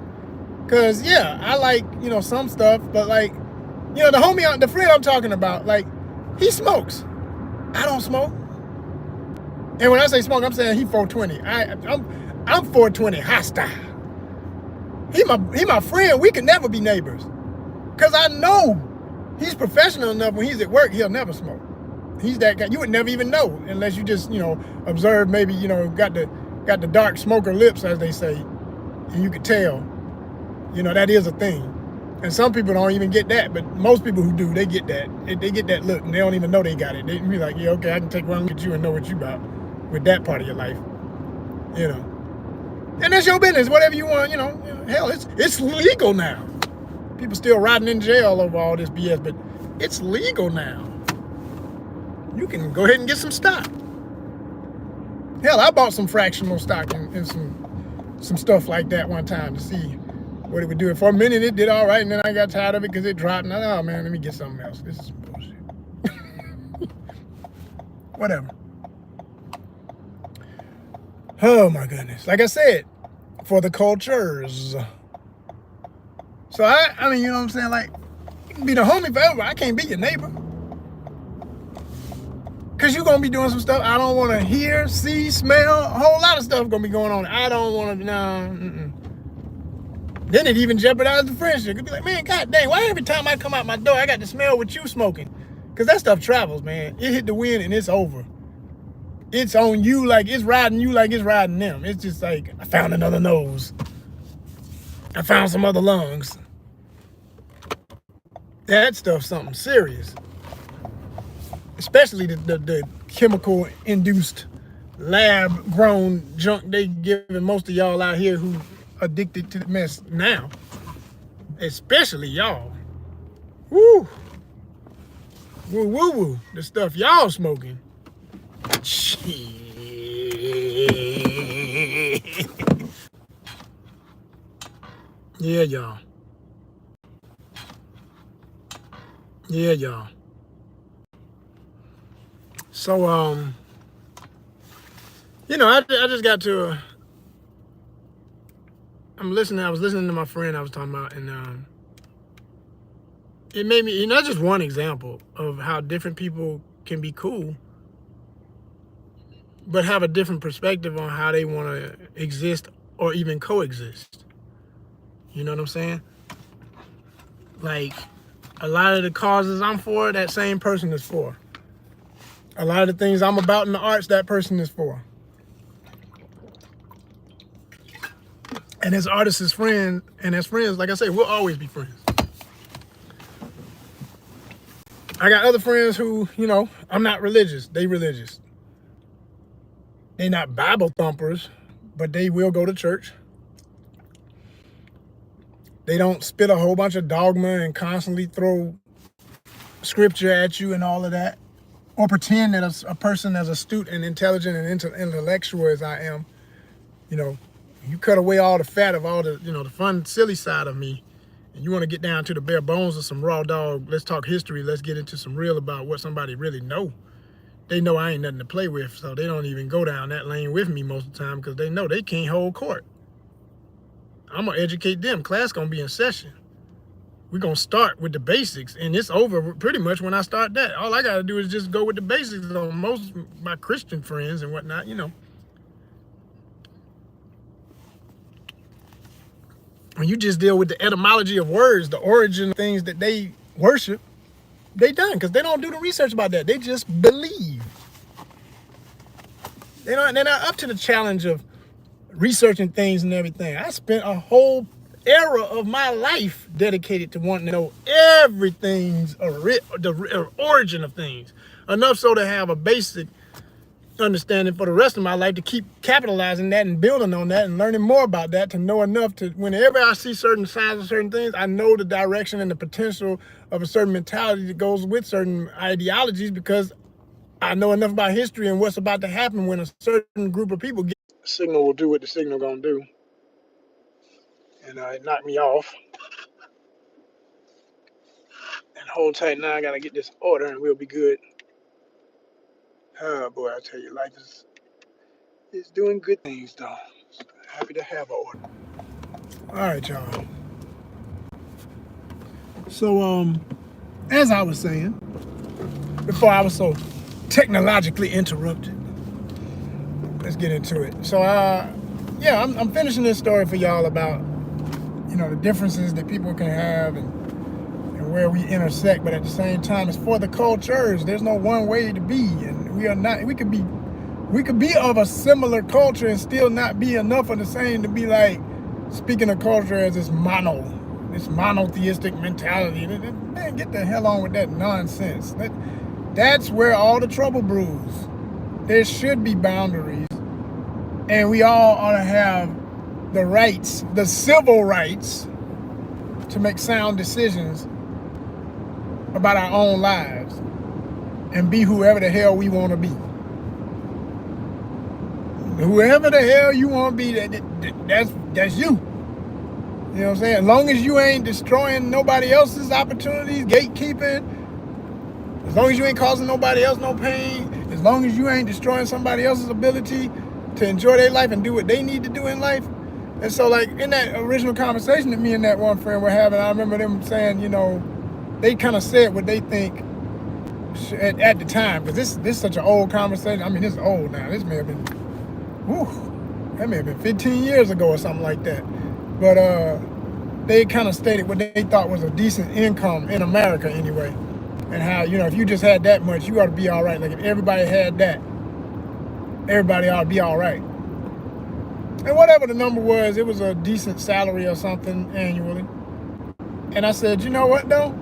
Cause yeah, I like, some stuff, but like, the friend I'm talking about, like, he smokes. I don't smoke. And when I say smoke, I'm saying he 420. I'm 420 hostile. He my friend. We can never be neighbors. Cause I know he's professional enough when he's at work, he'll never smoke. He's that guy. You would never even know unless you just, observe, maybe, got the dark smoker lips, as they say, and you could tell, that is a thing. And some people don't even get that, but most people who do, they get that. They get that look, and they don't even know they got it. They be like, yeah, okay, I can take one look at you and know what you about with that part of your life, And that's your business, whatever you want, hell, it's legal now. People still rotting in jail over all this BS, but it's legal now. You can go ahead and get some stock. Hell, I bought some fractional stock and some stuff like that one time to see what it would do. For a minute, it did all right, and then I got tired of it because it dropped. And I thought, oh man, let me get something else. This is some bullshit. Whatever. Oh my goodness. Like I said, for the cultures. So I mean, you know what I'm saying? Like, you can be the homie forever. I can't be your neighbor. Cause you're gonna be doing some stuff I don't want to hear, see, smell. A whole lot of stuff gonna be going on. I don't want to. No. Then it even jeopardizes the friendship. You'd be like, man, god dang, why every time I come out my door, I got to smell what you smoking? Cause that stuff travels, man. It hit the wind and it's over. It's on you like it's riding you like it's riding them. It's just like, I found another nose. I found some other lungs. That stuff's something serious. Especially the chemical induced lab grown junk they giving most of y'all out here who addicted to the mess now. Especially y'all. Woo. Woo woo woo. The stuff y'all smoking. Shit. Yeah, y'all. Yeah, y'all. So, I just got to, I was listening to my friend I was talking about, and it made me, just one example of how different people can be cool, but have a different perspective on how they want to exist or even coexist. You know what I'm saying? Like, a lot of the causes I'm for, that same person is for. A lot of the things I'm about in the arts, that person is for. And as artists, as friends, and as friends, like I say, we'll always be friends. I got other friends who, I'm not religious. They religious. They not Bible thumpers, but they will go to church. They don't spit a whole bunch of dogma and constantly throw scripture at you and all of that, or pretend that a person as astute and intelligent and intellectual as I am, you know, you cut away all the fat of all the, the fun, silly side of me, and you want to get down to the bare bones of some raw dog, let's talk history, let's get into some real about what somebody really know. They know I ain't nothing to play with, so they don't even go down that lane with me most of the time because they know they can't hold court. I'm going to educate them. Class going to be in session. We're going to start with the basics, and it's over pretty much when I start that. All I got to do is just go with the basics on most of my Christian friends and whatnot, When you just deal with the etymology of words, the origin of things that they worship, they done, because they don't do the research about that. They just believe. They're not up to the challenge of researching things and everything. I spent a whole era of my life dedicated to wanting to know everything's the origin of things. Enough so to have a basic understanding for the rest of my life to keep capitalizing that and building on that and learning more about that, to know enough to, whenever I see certain signs of certain things, I know the direction and the potential of a certain mentality that goes with certain ideologies, because I know enough about history and what's about to happen when a certain group of people get. The signal will do what the signal gonna do. And it knocked me off. And hold tight now, I gotta get this order and we'll be good. Oh boy, I tell you, life is doing good things though. So happy to have an order. All right, y'all. So, as I was saying, before I was so technologically interrupted, let's get into it. So, yeah, I'm finishing this story for y'all about, the differences that people can have and where we intersect, but at the same time, it's for the cultures. There's no one way to be, and we could be of a similar culture and still not be enough of the same to be like speaking of culture as this monotheistic mentality. Man, get the hell on with that nonsense. That's where all the trouble brews. There should be boundaries, and we all ought to have the rights, the civil rights, to make sound decisions about our own lives and be whoever the hell we want to be. Whoever the hell you want to be, that's you. You know what I'm saying? As long as you ain't destroying nobody else's opportunities, gatekeeping, as long as you ain't causing nobody else no pain, as long as you ain't destroying somebody else's ability to enjoy their life and do what they need to do in life. And so, like, in that original conversation that me and that one friend were having, I remember them saying, they kind of said what they think at the time, because this is such an old conversation. I mean, this is old now. This may have been, that may have been 15 years ago or something like that. But they kind of stated what they thought was a decent income in America anyway. And how, if you just had that much, you ought to be all right. Like, if everybody had that, everybody ought to be all right. And whatever the number was, it was a decent salary or something annually. And I said, you know what, though?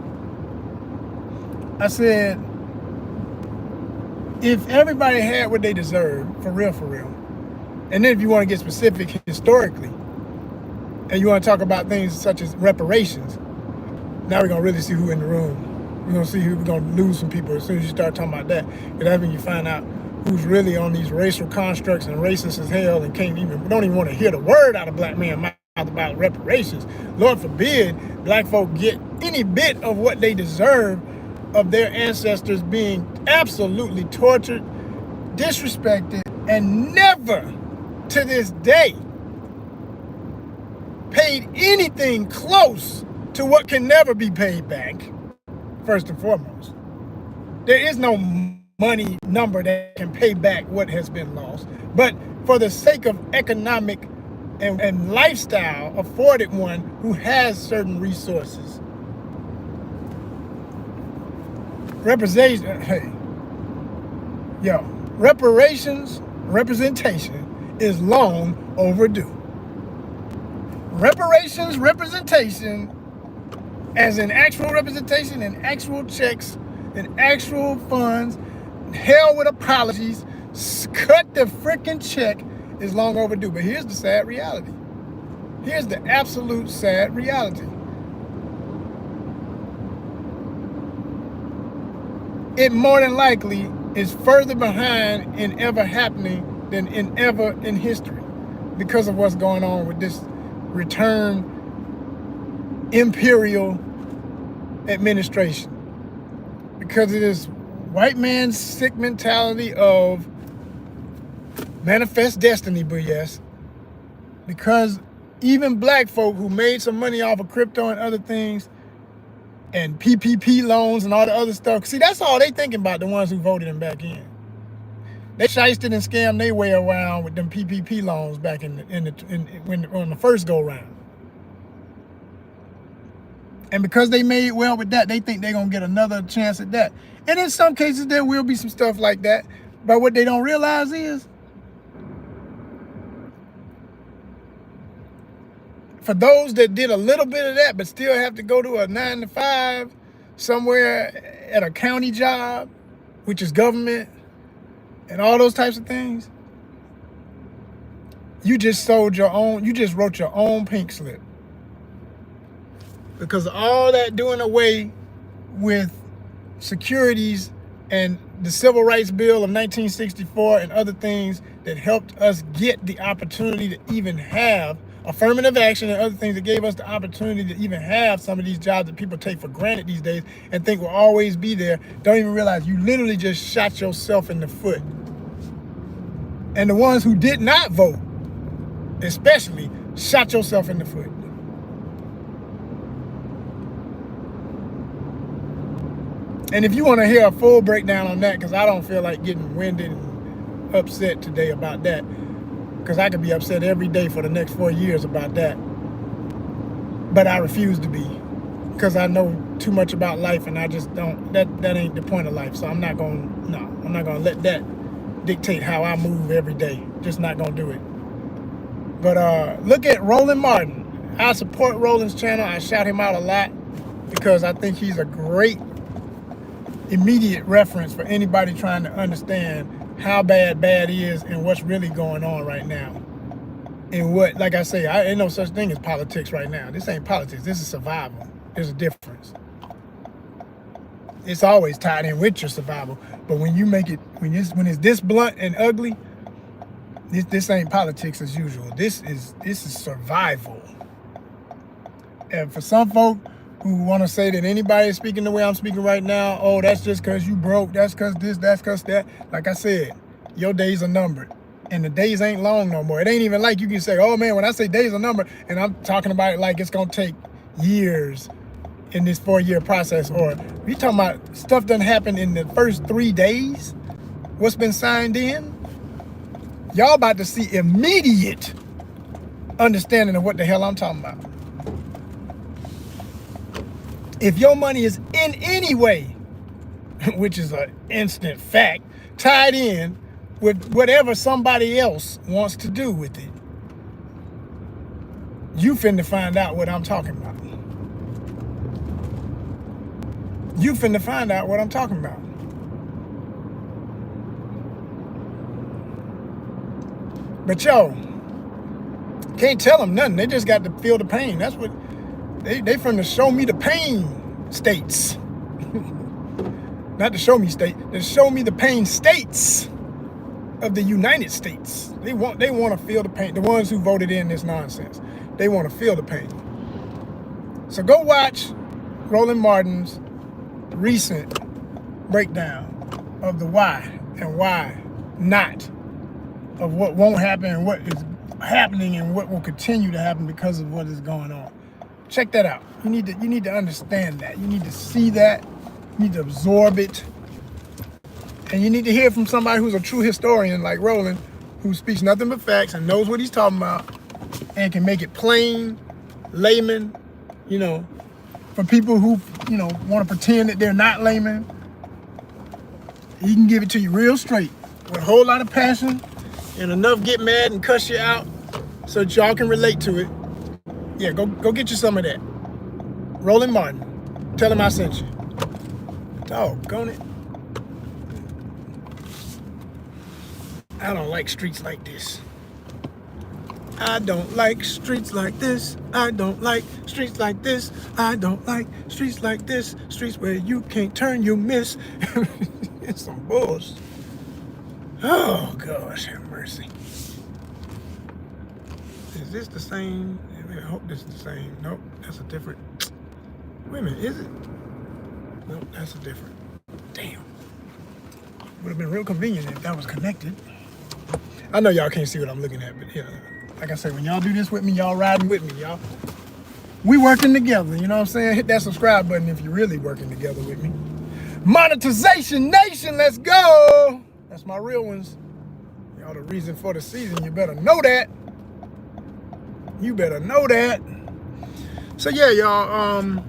I said, if everybody had what they deserved, for real, and then if you want to get specific historically, and you want to talk about things such as reparations, now we're going to really see who in the room. We're going to see who we're going to lose some people as soon as you start talking about that. Because that's when you find out who's really on these racial constructs and racist as hell and don't even want to hear the word out of black man mouth about reparations. Lord forbid black folk get any bit of what they deserve of their ancestors being absolutely tortured, disrespected, and never to this day paid anything close to what can never be paid back, first and foremost. There is no money number that can pay back what has been lost. But for the sake of economic and lifestyle afforded one who has certain resources, representation is long overdue. Representation, as in actual representation and actual checks and actual funds, hell with apologies, cut the freaking check, is long overdue. But here's the sad reality. Here's the absolute sad reality. it more than likely is further behind in ever happening than in ever in history because of what's going on with this return imperial administration. Because of this white man's sick mentality of manifest destiny BS. Because even black folk who made some money off of crypto and other things and PPP loans and all the other stuff, see, that's all they thinking about, the ones who voted him back in. They shysted and scammed their way around with them PPP loans back on the first go round. And because they made well with that, they think they're going to get another chance at that. And in some cases, there will be some stuff like that. But what they don't realize is, for those that did a little bit of that, but still have to go to a 9 to 5 somewhere at a county job, which is government, and all those types of things, you just sold your own, you just wrote your own pink slip. Because all that doing away with securities and the Civil Rights Bill of 1964 and other things that helped us get the opportunity to even have affirmative action and other things that gave us the opportunity to even have some of these jobs that people take for granted these days and think will always be there, don't even realize you literally just shot yourself in the foot. And the ones who did not vote, especially, shot yourself in the foot. And if you want to hear a full breakdown on that, because I don't feel like getting winded and upset today about that, because I could be upset every day for the next 4 years about that. But I refuse to be, because I know too much about life, and I just don't, that ain't the point of life. So I'm not going to let that dictate how I move every day. Just not going to do it. But look at Roland Martin. I support Roland's channel. I shout him out a lot because I think he's a great immediate reference for anybody trying to understand how bad is and what's really going on right now. And what, like I say, ain't no such thing as politics right now. This ain't politics. This is survival. There's a difference. It's always tied in with your survival. But when you make it, when it's this blunt and ugly, this ain't politics as usual. This is survival. And for some folk who want to say that anybody is speaking the way I'm speaking right now, oh, that's just because you broke, that's because this, that's because that. Like I said, your days are numbered. And the days ain't long no more. It ain't even like you can say, oh man, when I say days are numbered, and I'm talking about it like it's going to take years in this 4-year process. Or we talking about stuff doesn't happen in the first 3 days, what's been signed in. Y'all about to see immediate understanding of what the hell I'm talking about. If your money is in any way, which is an instant fact, tied in with whatever somebody else wants to do with it, you finna find out what I'm talking about. You finna find out what I'm talking about. But yo, can't tell them nothing. They just got to feel the pain. That's what they from the show me the pain states. Not the show me state, the show me the pain states of the United States. They want to feel the pain. The ones who voted in this nonsense, they want to feel the pain. So go watch Roland Martin's recent breakdown of the why and why not, of what won't happen and what is happening and what will continue to happen because of what is going on. Check that out. You need to understand that. You need to see that. You need to absorb it. And you need to hear from somebody who's a true historian like Roland, who speaks nothing but facts and knows what he's talking about and can make it plain, layman, for people who, want to pretend that they're not laymen. He can give it to you real straight with a whole lot of passion and enough get mad and cuss you out so that y'all can relate to it. Yeah, go get you some of that. Roland Martin, tell him I sent you. Doggone it. I don't like streets like this. I don't like streets like this. I don't like streets like this. I don't like streets like this. Streets where you can't turn, you miss. It's some bullshit. Oh, gosh, have mercy. Is this the same? I hope this is the same. Nope, that's a different. Wait a minute, is it? Nope, that's a different. Damn. Would have been real convenient if that was connected. I know y'all can't see what I'm looking at, but yeah, like I said, when y'all do this with me, y'all riding with me, y'all. We working together, you know what I'm saying? Hit that subscribe button if you're really working together with me. Monetization Nation, let's go! That's my real ones. Y'all the reason for the season, you better know that. You better know that. So yeah, y'all,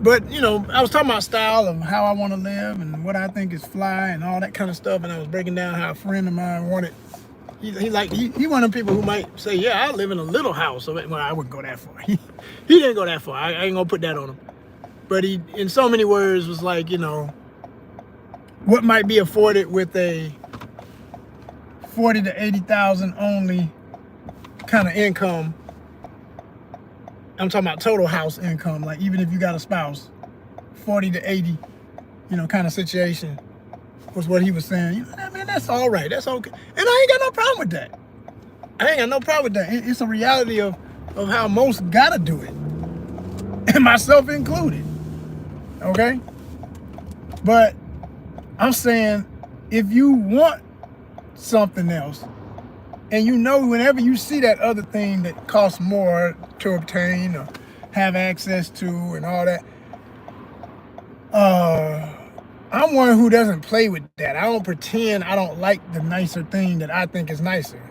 but you know, I was talking about style of how I want to live and what I think is fly and all that kind of stuff, and I was breaking down how a friend of mine wanted. He one of the people who might say, yeah, I live in a little house. So, well, I wouldn't go that far. He didn't go that far. I ain't gonna put that on him. But he, in so many words, was like, you know, what might be afforded with a 40 to 80,000 only kind of income. I'm talking about total house income. Like even if you got a spouse, 40 to 80, you know, kind of situation. Was what he was saying. You know, I mean, that's all right. That's okay. And I ain't got no problem with that. I ain't got no problem with that. It's a reality of how most gotta do it. And myself included. Okay? But I'm saying if you want something else, and you know whenever you see that other thing that costs more to obtain or have access to and all that, I'm one who doesn't play with that. I don't pretend I don't like the nicer thing that I think is nicer.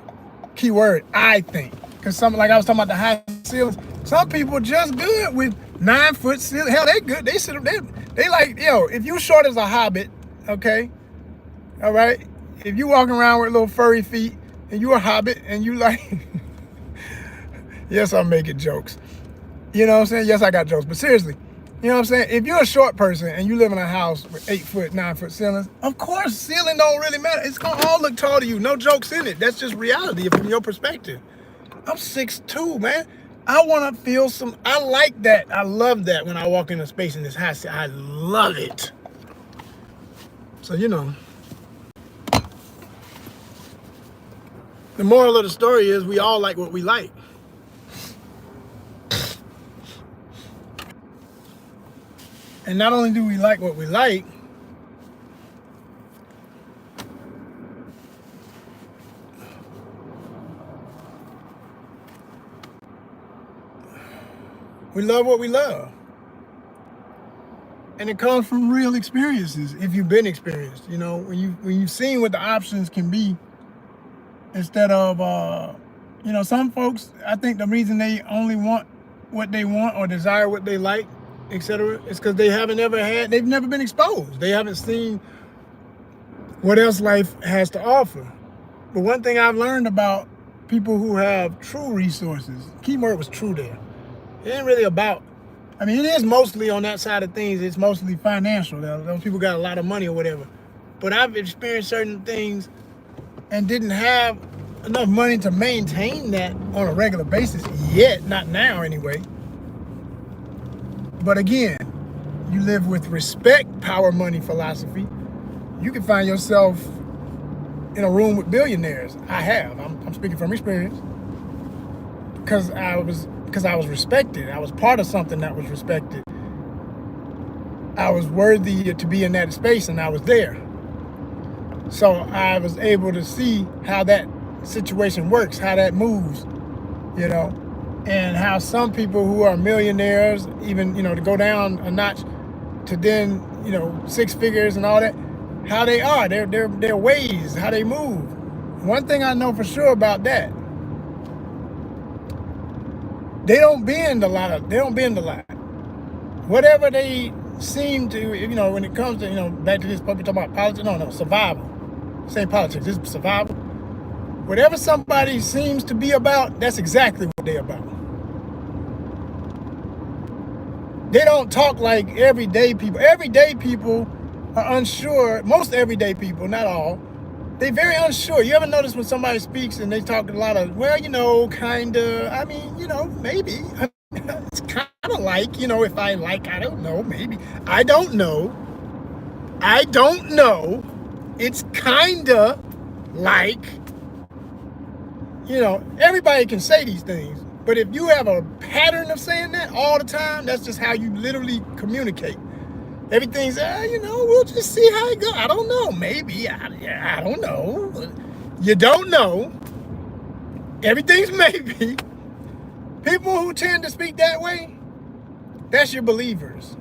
Keyword, I think. Because some, like I was talking about the high ceilings, some people just good with 9-foot ceiling. Hell, they good. They sit up there. They like, yo, if you short as a hobbit, okay, all right, if you walking around with little furry feet and you a hobbit and you like, yes, I'm making jokes. You know what I'm saying? Yes, I got jokes, but seriously, you know what I'm saying? If you're a short person and you live in a house with 8-foot, 9-foot ceilings, of course, ceiling don't really matter. It's gonna all look tall to you. No jokes in it. That's just reality from your perspective. I'm 6'2", man. I want to feel some. I like that. I love that when I walk in a space in this house. I love it. So you know, the moral of the story is we all like what we like. And not only do we like what we like, we love what we love. And it comes from real experiences, if you've been experienced. You know, when you've seen what the options can be, instead of, you know, some folks, I think the reason they only want what they want or desire what they like, etc., is because they've never been exposed. They haven't seen what else life has to offer. But one thing I've learned about people who have true resources, keyword was true there. It ain't really about, I mean, it is mostly on that side of things. It's mostly financial. Those people got a lot of money or whatever. But I've experienced certain things and didn't have enough money to maintain that on a regular basis yet, not now anyway. But again, you live with respect, power, money philosophy. You can find yourself in a room with billionaires. I have. I'm speaking from experience. Because I was respected. I was part of something that was respected. I was worthy to be in that space, and I was there. So I was able to see how that situation works, how that moves, you know. And how some people who are millionaires, even, you know, to go down a notch to then, you know, 6 figures and all that, how they are, their ways, how they move. One thing I know for sure about that, they don't bend a lot. Whatever they seem to, you know, when it comes to, you know, back to this, people talking about politics, no, survival. This ain't politics, this is survival. Whatever somebody seems to be about, that's exactly what they're about. They don't talk like everyday people. Everyday people are unsure, most everyday people, not all, They're very unsure. You ever notice when somebody speaks and they talk a lot of, well, you know, kind of, I mean, you know, maybe. It's kind of like, you know, if I like, I don't know, maybe. I don't know. I don't know. It's kind of like, you know, everybody can say these things. But if you have a pattern of saying that all the time, that's just how you literally communicate. Everything's, you know, we'll just see how it goes. I don't know. Maybe. I don't know. You don't know. Everything's maybe. People who tend to speak that way, that's your believers.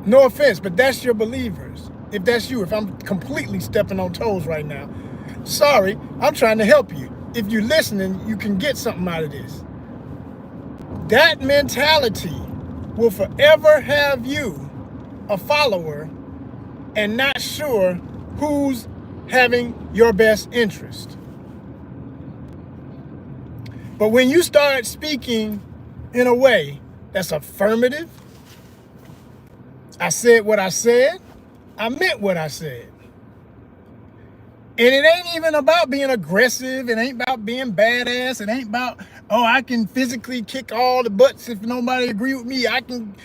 No offense, but that's your believers. If that's you, if I'm completely stepping on toes right now, sorry, I'm trying to help you. If you're listening, you can get something out of this. That mentality will forever have you a follower and not sure who's having your best interest. But when you start speaking in a way that's affirmative, I said what I said, I meant what I said. And it ain't even about being aggressive. It ain't about being badass. It ain't about, oh, I can physically kick all the butts if nobody agree with me. I can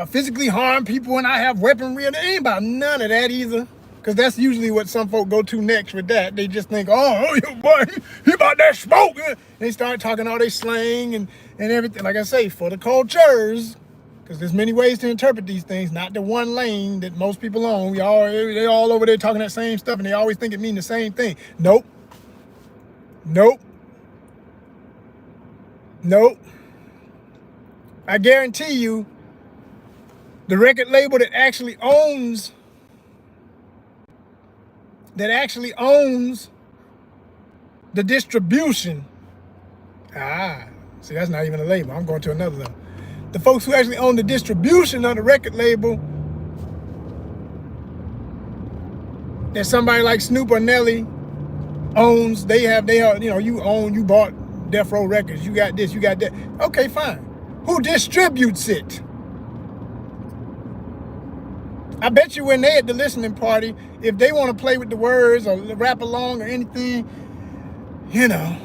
physically harm people when I have weaponry. It ain't about none of that either. Because that's usually what some folk go to next with that. They just think, oh, boy, he about that smoke. They start talking all their slang and everything. Like I say, for the cultures, because there's many ways to interpret these things, not the one lane that most people own. They all over there talking that same stuff, and they always think it means the same thing. Nope. Nope. Nope. I guarantee you, the record label that actually owns the distribution. See, that's not even a label. I'm going to another level. The folks who actually own the distribution of the record label, that somebody like Snoop or Nelly owns, they are, you know, you bought Death Row Records, you got this, you got that. Okay, fine. Who distributes it? I bet you when they at the listening party, if they want to play with the words or rap along or anything, you know,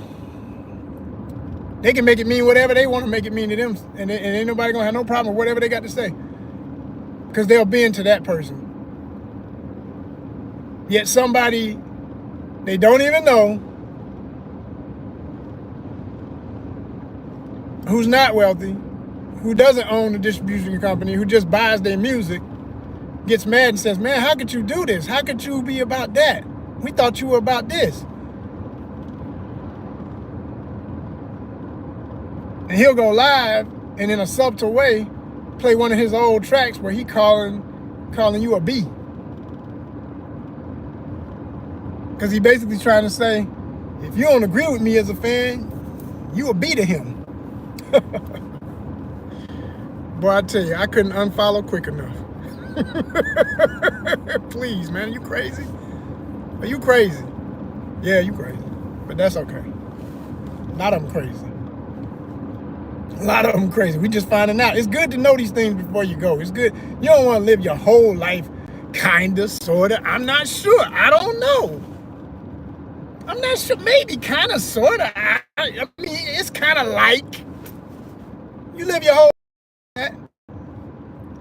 they can make it mean whatever they want to make it mean to them, and ain't nobody gonna have no problem with whatever they got to say, because they'll bend to that person. Yet somebody they don't even know, who's not wealthy, who doesn't own a distribution company, who just buys their music, gets mad and says, man, how could you do this? How could you be about that? We thought you were about this. And he'll go live and in a subtle way play one of his old tracks where he calling you a B. Because he basically trying to say, if you don't agree with me as a fan, you a B to him. Boy, I tell you, I couldn't unfollow quick enough. Please, man, are you crazy? Are you crazy? Yeah, you crazy. But that's okay. A lot of them crazy. A lot of them crazy. We just finding out. It's good to know these things before you go. It's good. You don't want to live your whole life kinda, sorta. I'm not sure. I don't know. I'm not sure. Maybe kinda, sorta. I mean, it's kind of like you live your whole life,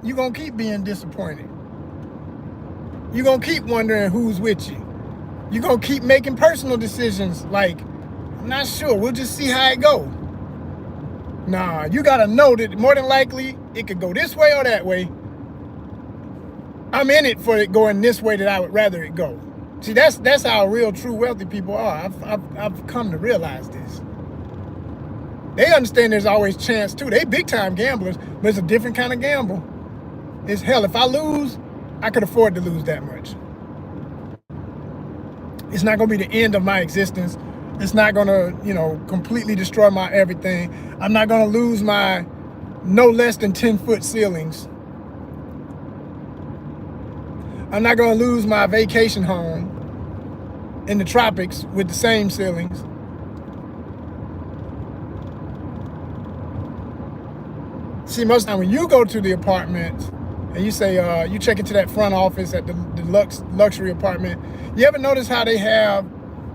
you're going to keep being disappointed. You're going to keep wondering who's with you. You're going to keep making personal decisions like, I'm not sure. We'll just see how it goes. Nah, you got to know that more than likely it could go this way or that way. I'm in it for it going this way that I would rather it go. See, that's how real, true, wealthy people are. I've come to realize this. They understand there's always chance too. They big time gamblers, but it's a different kind of gamble. It's hell. If I lose, I could afford to lose that much. It's not going to be the end of my existence. It's not going to, you know, completely destroy my everything. I'm not going to lose my no less than 10-foot ceilings. I'm not going to lose my vacation home in the tropics with the same ceilings. See, most of the time when you go to the apartment and you say, you check into that front office at the luxury apartment. You ever notice how they have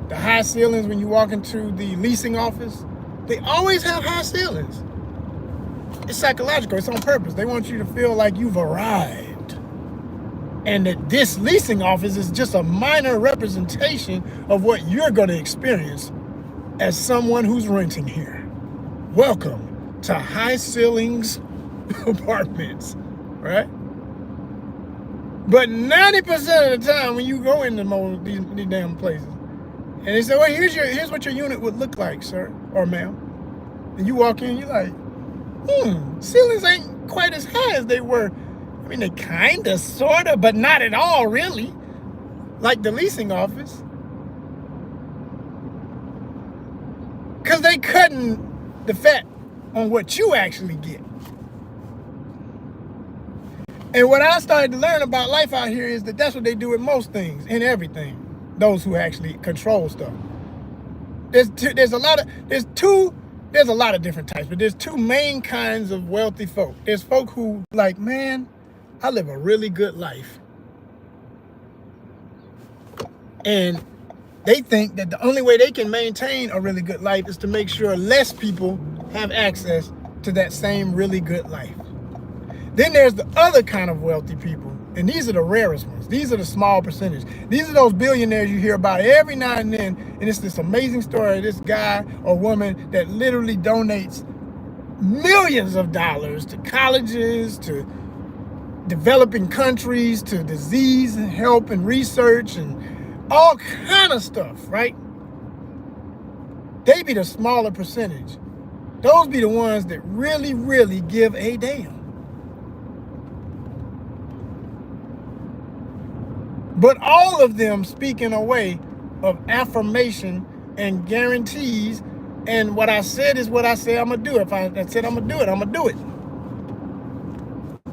the high ceilings when you walk into the leasing office? They always have high ceilings. It's psychological. It's on purpose. They want you to feel like you've arrived, and that this leasing office is just a minor representation of what you're going to experience as someone who's renting here. Welcome to high ceilings apartments, right? But 90% of the time when you go into these damn places, and they say, well, here's what your unit would look like, sir or ma'am. And you walk in, you're like, ceilings ain't quite as high as they were. I mean, they kind of, sort of, but not at all, really. Like the leasing office. Because they cutting the fat on what you actually get. And what I started to learn about life out here is that that's what they do with most things, in everything. Those who actually control stuff. There's a lot of different types, but there's two main kinds of wealthy folk. There's folk who like, man, I live a really good life. And they think that the only way they can maintain a really good life is to make sure less people have access to that same really good life. Then there's the other kind of wealthy people, and these are the rarest ones. These are the small percentage. These are those billionaires you hear about every now and then, and it's this amazing story of this guy or woman that literally donates millions of dollars to colleges, to developing countries, to disease and help and research and all kind of stuff, right? They be the smaller percentage. Those be the ones that really, really give a damn. But all of them speak in a way of affirmation and guarantees. And what I said is what I say I'm going to do. If I said I'm going to do it, I'm going to do it.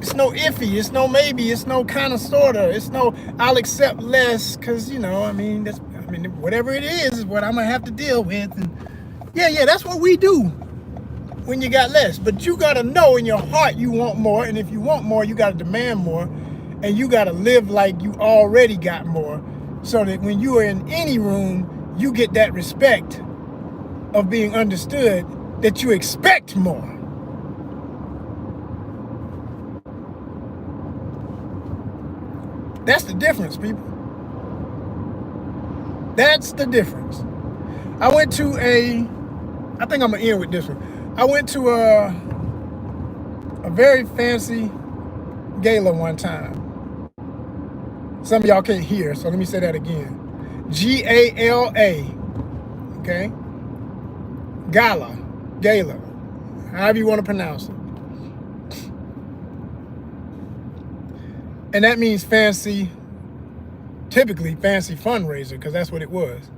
It's no iffy. It's no maybe. It's no kind of sort of. It's no I'll accept less because, whatever it is what I'm going to have to deal with. And yeah, that's what we do when you got less. But you got to know in your heart you want more. And if you want more, you got to demand more. And you got to live like you already got more so that when you are in any room, you get that respect of being understood that you expect more. That's the difference, people. That's the difference. I think I'm going to end with this one. I went to a very fancy gala one time. Some of y'all can't hear, so let me say that again. Gala, okay? Gala, however you want to pronounce it. And that means fancy, typically fancy fundraiser, because that's what it was.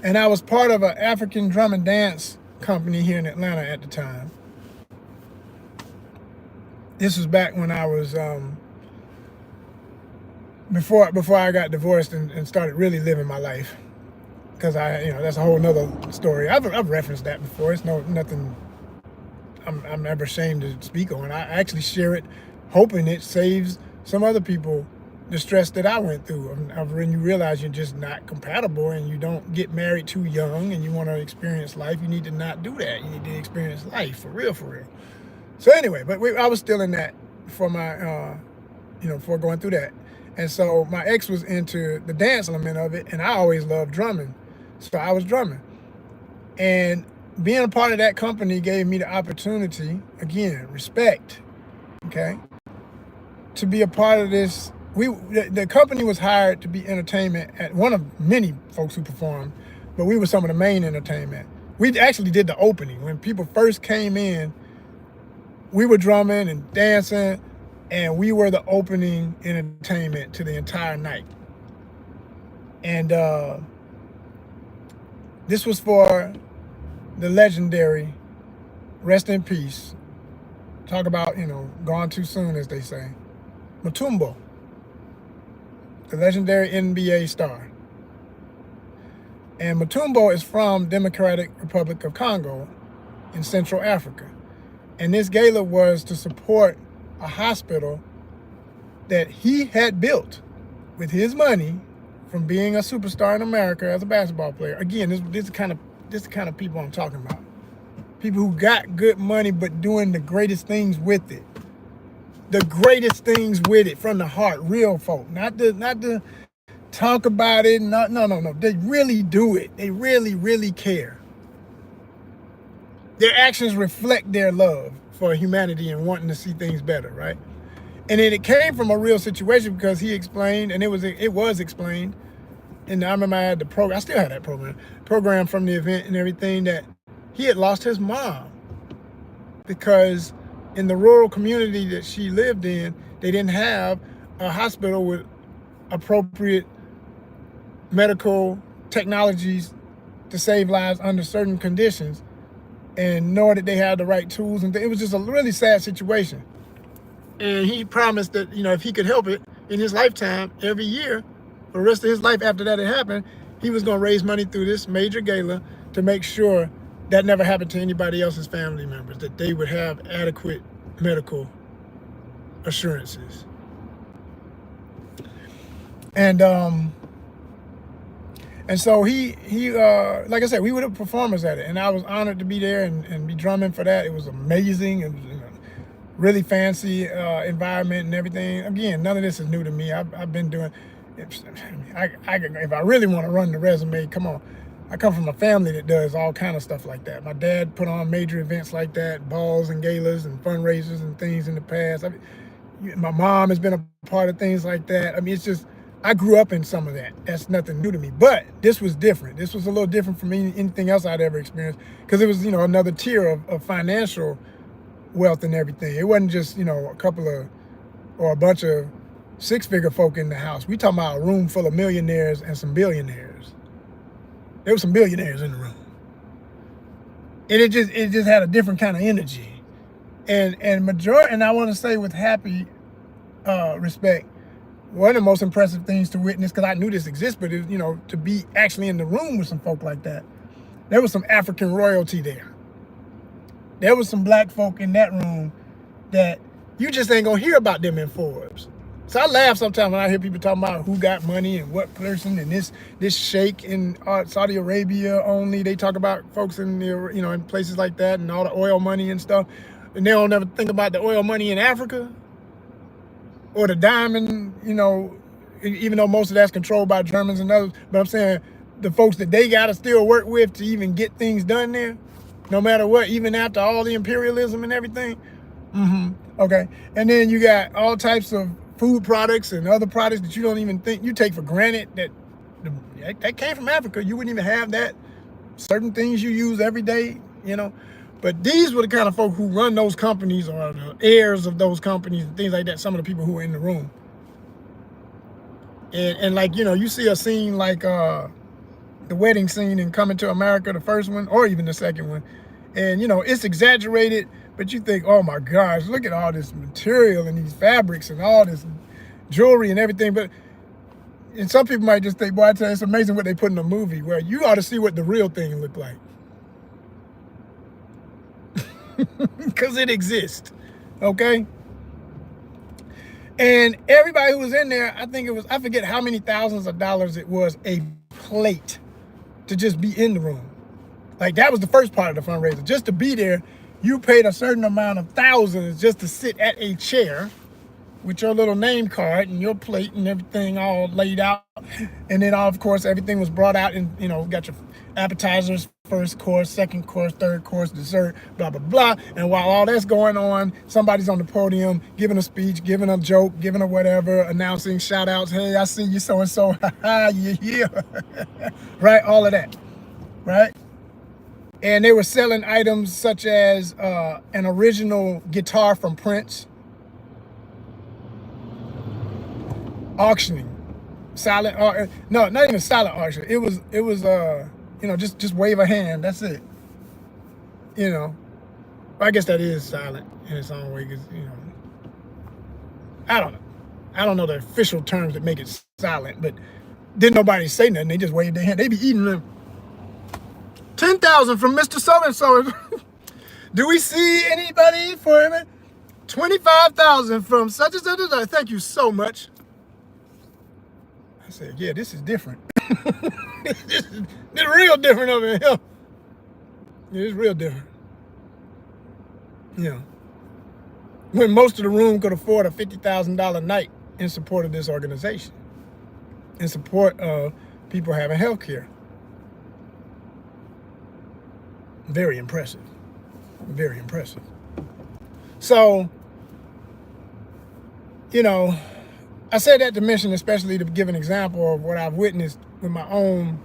And I was part of an African drum and dance company here in Atlanta at the time. This was back when I was, before I got divorced and started really living my life. Because that's a whole nother story. I've referenced that before. It's nothing I'm ever ashamed to speak on. I actually share it, hoping it saves some other people the stress that I went through. When you realize you're just not compatible and you don't get married too young and you want to experience life, you need to not do that. You need to experience life for real. So anyway, but I was still in that for my, before going through that. And so my ex was into the dance element of it, and I always loved drumming. So I was drumming. And being a part of that company gave me the opportunity, again, respect, okay, to be a part of this. The company was hired to be entertainment at one of many folks who performed, but we were some of the main entertainment. We actually did the opening. When people first came in, we were drumming and dancing, and we were the opening entertainment to the entire night. And this was for the legendary, rest in peace, talk about, gone too soon, as they say, Mutombo, the legendary NBA star. And Mutombo is from Democratic Republic of Congo in Central Africa. And this gala was to support a hospital that he had built with his money from being a superstar in America as a basketball player. Again, this is the kind of people I'm talking about. People who got good money but doing the greatest things with it. The greatest things with it from the heart, real folk. Not to talk about it. No. They really do it. They really, really care. Their actions reflect their love for humanity and wanting to see things better, right? And then it came from a real situation because he explained, and it was explained. And I remember I had the program. I still had that program from the event and everything, that he had lost his mom because in the rural community that she lived in, they didn't have a hospital with appropriate medical technologies to save lives under certain conditions, and nor did they have the right tools. And it was just a really sad situation. And he promised that, if he could help it in his lifetime, every year, for the rest of his life after that had happened, he was going to raise money through this major gala to make sure that never happened to anybody else's family members, that they would have adequate medical assurances. And so he like I said, we were the performers at it, and I was honored to be there and be drumming for that. It was amazing. It was really fancy environment and everything. Again, none of this is new to me. I've been doing. If I really want to run the resume, come on. I come from a family that does all kind of stuff like that. My dad put on major events like that, balls and galas and fundraisers and things in the past. My mom has been a part of things like that. It's just, I grew up in some of that. That's nothing new to me. But this was different. This was a little different from anything else I'd ever experienced, because it was, another tier of financial wealth and everything. It wasn't just, a couple of, or a bunch of six-figure folk in the house. We talking about a room full of millionaires and some billionaires. There were some billionaires in the room. And it just had a different kind of energy. And I want to say with happy respect, one of the most impressive things to witness, because I knew this exists, but to be actually in the room with some folk like that, there was some African royalty there. There was some black folk in that room that you just ain't gonna hear about them in Forbes. So I laugh sometimes when I hear people talking about who got money and what person and this sheikh in Saudi Arabia only. They talk about folks in in places like that and all the oil money and stuff, and they don't ever think about the oil money in Africa or the diamond. Even though most of that's controlled by Germans and others, but I'm saying the folks that they gotta still work with to even get things done there, no matter what, even after all the imperialism and everything. Okay, and then you got all types of food products and other products that you don't even think, you take for granted that came from Africa. You wouldn't even have that. Certain things you use every day, But these were the kind of folk who run those companies, or the heirs of those companies and things like that, some of the people who were in the room. And like, you see a scene like the wedding scene in Coming to America, the first one, or even the second one. And, it's exaggerated, but you think, oh my gosh, look at all this material and these fabrics and all this jewelry and everything. And some people might just think, boy, I tell you, it's amazing what they put in a movie. Well, you ought to see what the real thing looked like. Because it exists, okay? And everybody who was in there, I forget how many thousands of dollars it was a plate to just be in the room. Like, that was the first part of the fundraiser. Just to be there, you paid a certain amount of thousands just to sit at a chair with your little name card and your plate and everything all laid out. And then, of course, everything was brought out and, got your appetizers, first course, second course, third course, dessert, blah, blah, blah. And while all that's going on, somebody's on the podium giving a speech, giving a joke, giving a whatever, announcing shout outs. Hey, I see you so-and-so. Yeah. Right? All of that. Right? And they were selling items such as an original guitar from Prince, auctioning, silent, no, not even silent auction. It was just wave a hand. That's it. I guess that is silent in its own way, because I don't know. I don't know the official terms that make it silent, but didn't nobody say nothing. They just waved their hand. They be eating them. 10,000 from Mr. So-and-so. Do we see anybody for him? 25,000 from such and such and such. Thank you so much. I said, yeah, this is different. this is real different over here. Yeah, it's real different. You know, when most of the room could afford a $50,000 night in support of this organization, in support of people having health care. Very impressive. Very impressive. So, you know, I say that to mention, especially to give an example of what I've witnessed with my own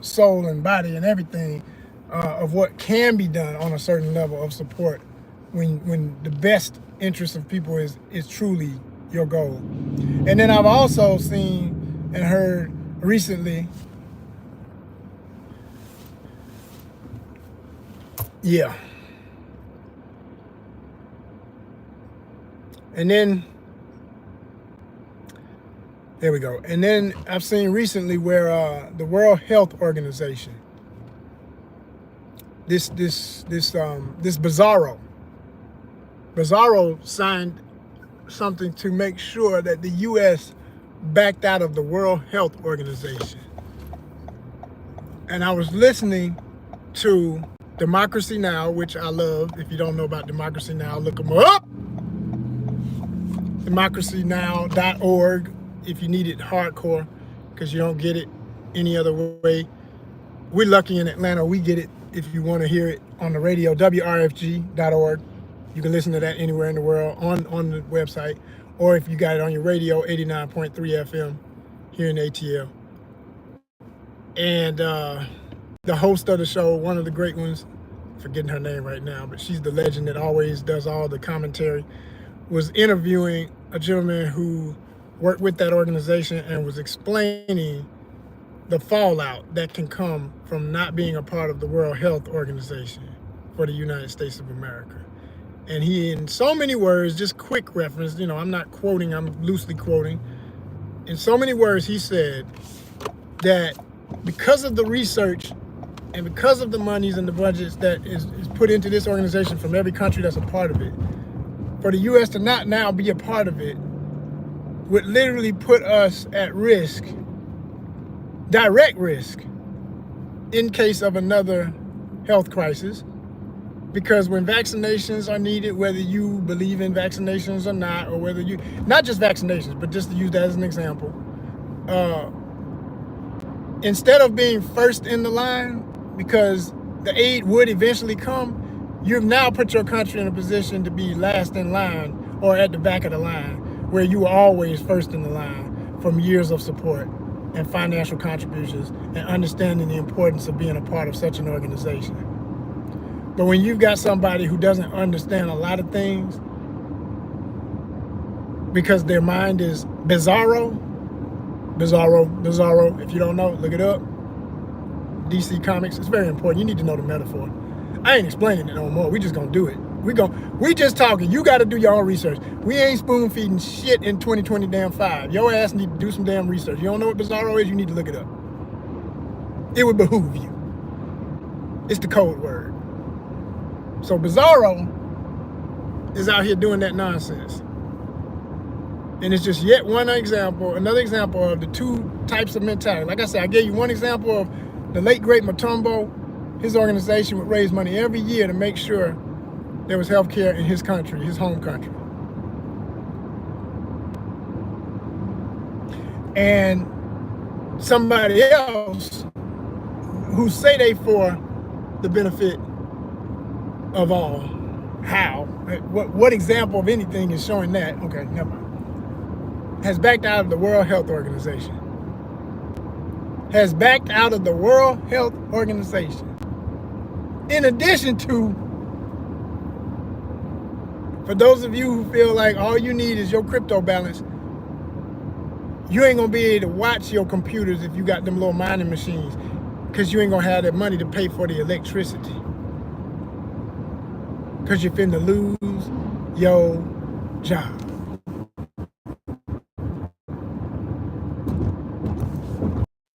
soul and body and everything, of what can be done on a certain level of support when the best interest of people is truly your goal. And then I've also seen and heard recently, yeah. And then, there we go. And then I've seen recently where the World Health Organization, this BIZARRO signed something to make sure that the U.S. backed out of the World Health Organization. And I was listening to Democracy Now!, which I love. If you don't know about Democracy Now!, look them up. democracynow.org if you need it hardcore, because you don't get it any other way. We're lucky in Atlanta, we get it if you want to hear it on the radio, wrfg.org. You can listen to that anywhere in the world on the website, or if you got it on your radio, 89.3 FM here in ATL. And the host of the show, one of the great ones, forgetting her name right now, but she's the legend that always does all the commentary, was interviewing a gentleman who worked with that organization and was explaining the fallout that can come from not being a part of the World Health Organization for the United States of America. And he, in so many words, just quick reference, you know, I'm not quoting, I'm loosely quoting. In so many words, he said that because of the research and because of the monies and the budgets that is put into this organization from every country that's a part of it, for the U.S. to not now be a part of it would literally put us at risk, direct risk, in case of another health crisis. Because when vaccinations are needed, whether you believe in vaccinations or not, or whether you, not just vaccinations, but just to use that as an example, instead of being first in the line, because the aid would eventually come, you've now put your country in a position to be last in line or at the back of the line, where you were always first in the line from years of support and financial contributions and understanding the importance of being a part of such an organization. But when you've got somebody who doesn't understand a lot of things because their mind is bizarro, if you don't know, look it up. DC Comics, it's very important. You need to know the metaphor. I ain't explaining it no more. We just gonna do it. We just talking. You gotta do your own research. We ain't spoon feeding shit in 2020-5. Your ass need to do some damn research. You don't know what bizarro is, you need to look it up. It would behoove you. It's the code word. So BIZARRO is out here doing that nonsense. And it's just yet one example, another example of the two types of mentality. Like I said, I gave you one example of the late great Mutombo. His organization would raise money every year to make sure there was health care in his country, his home country. And somebody else who say they for the benefit of all. How? What example of anything is showing that? Okay, never mind. Has backed out of the World Health Organization. Has backed out of the World Health Organization. In addition to, for those of you who feel like all you need is your crypto balance, you ain't gonna be able to watch your computers if you got them little mining machines, because you ain't gonna have that money to pay for the electricity. Because you're finna lose your job.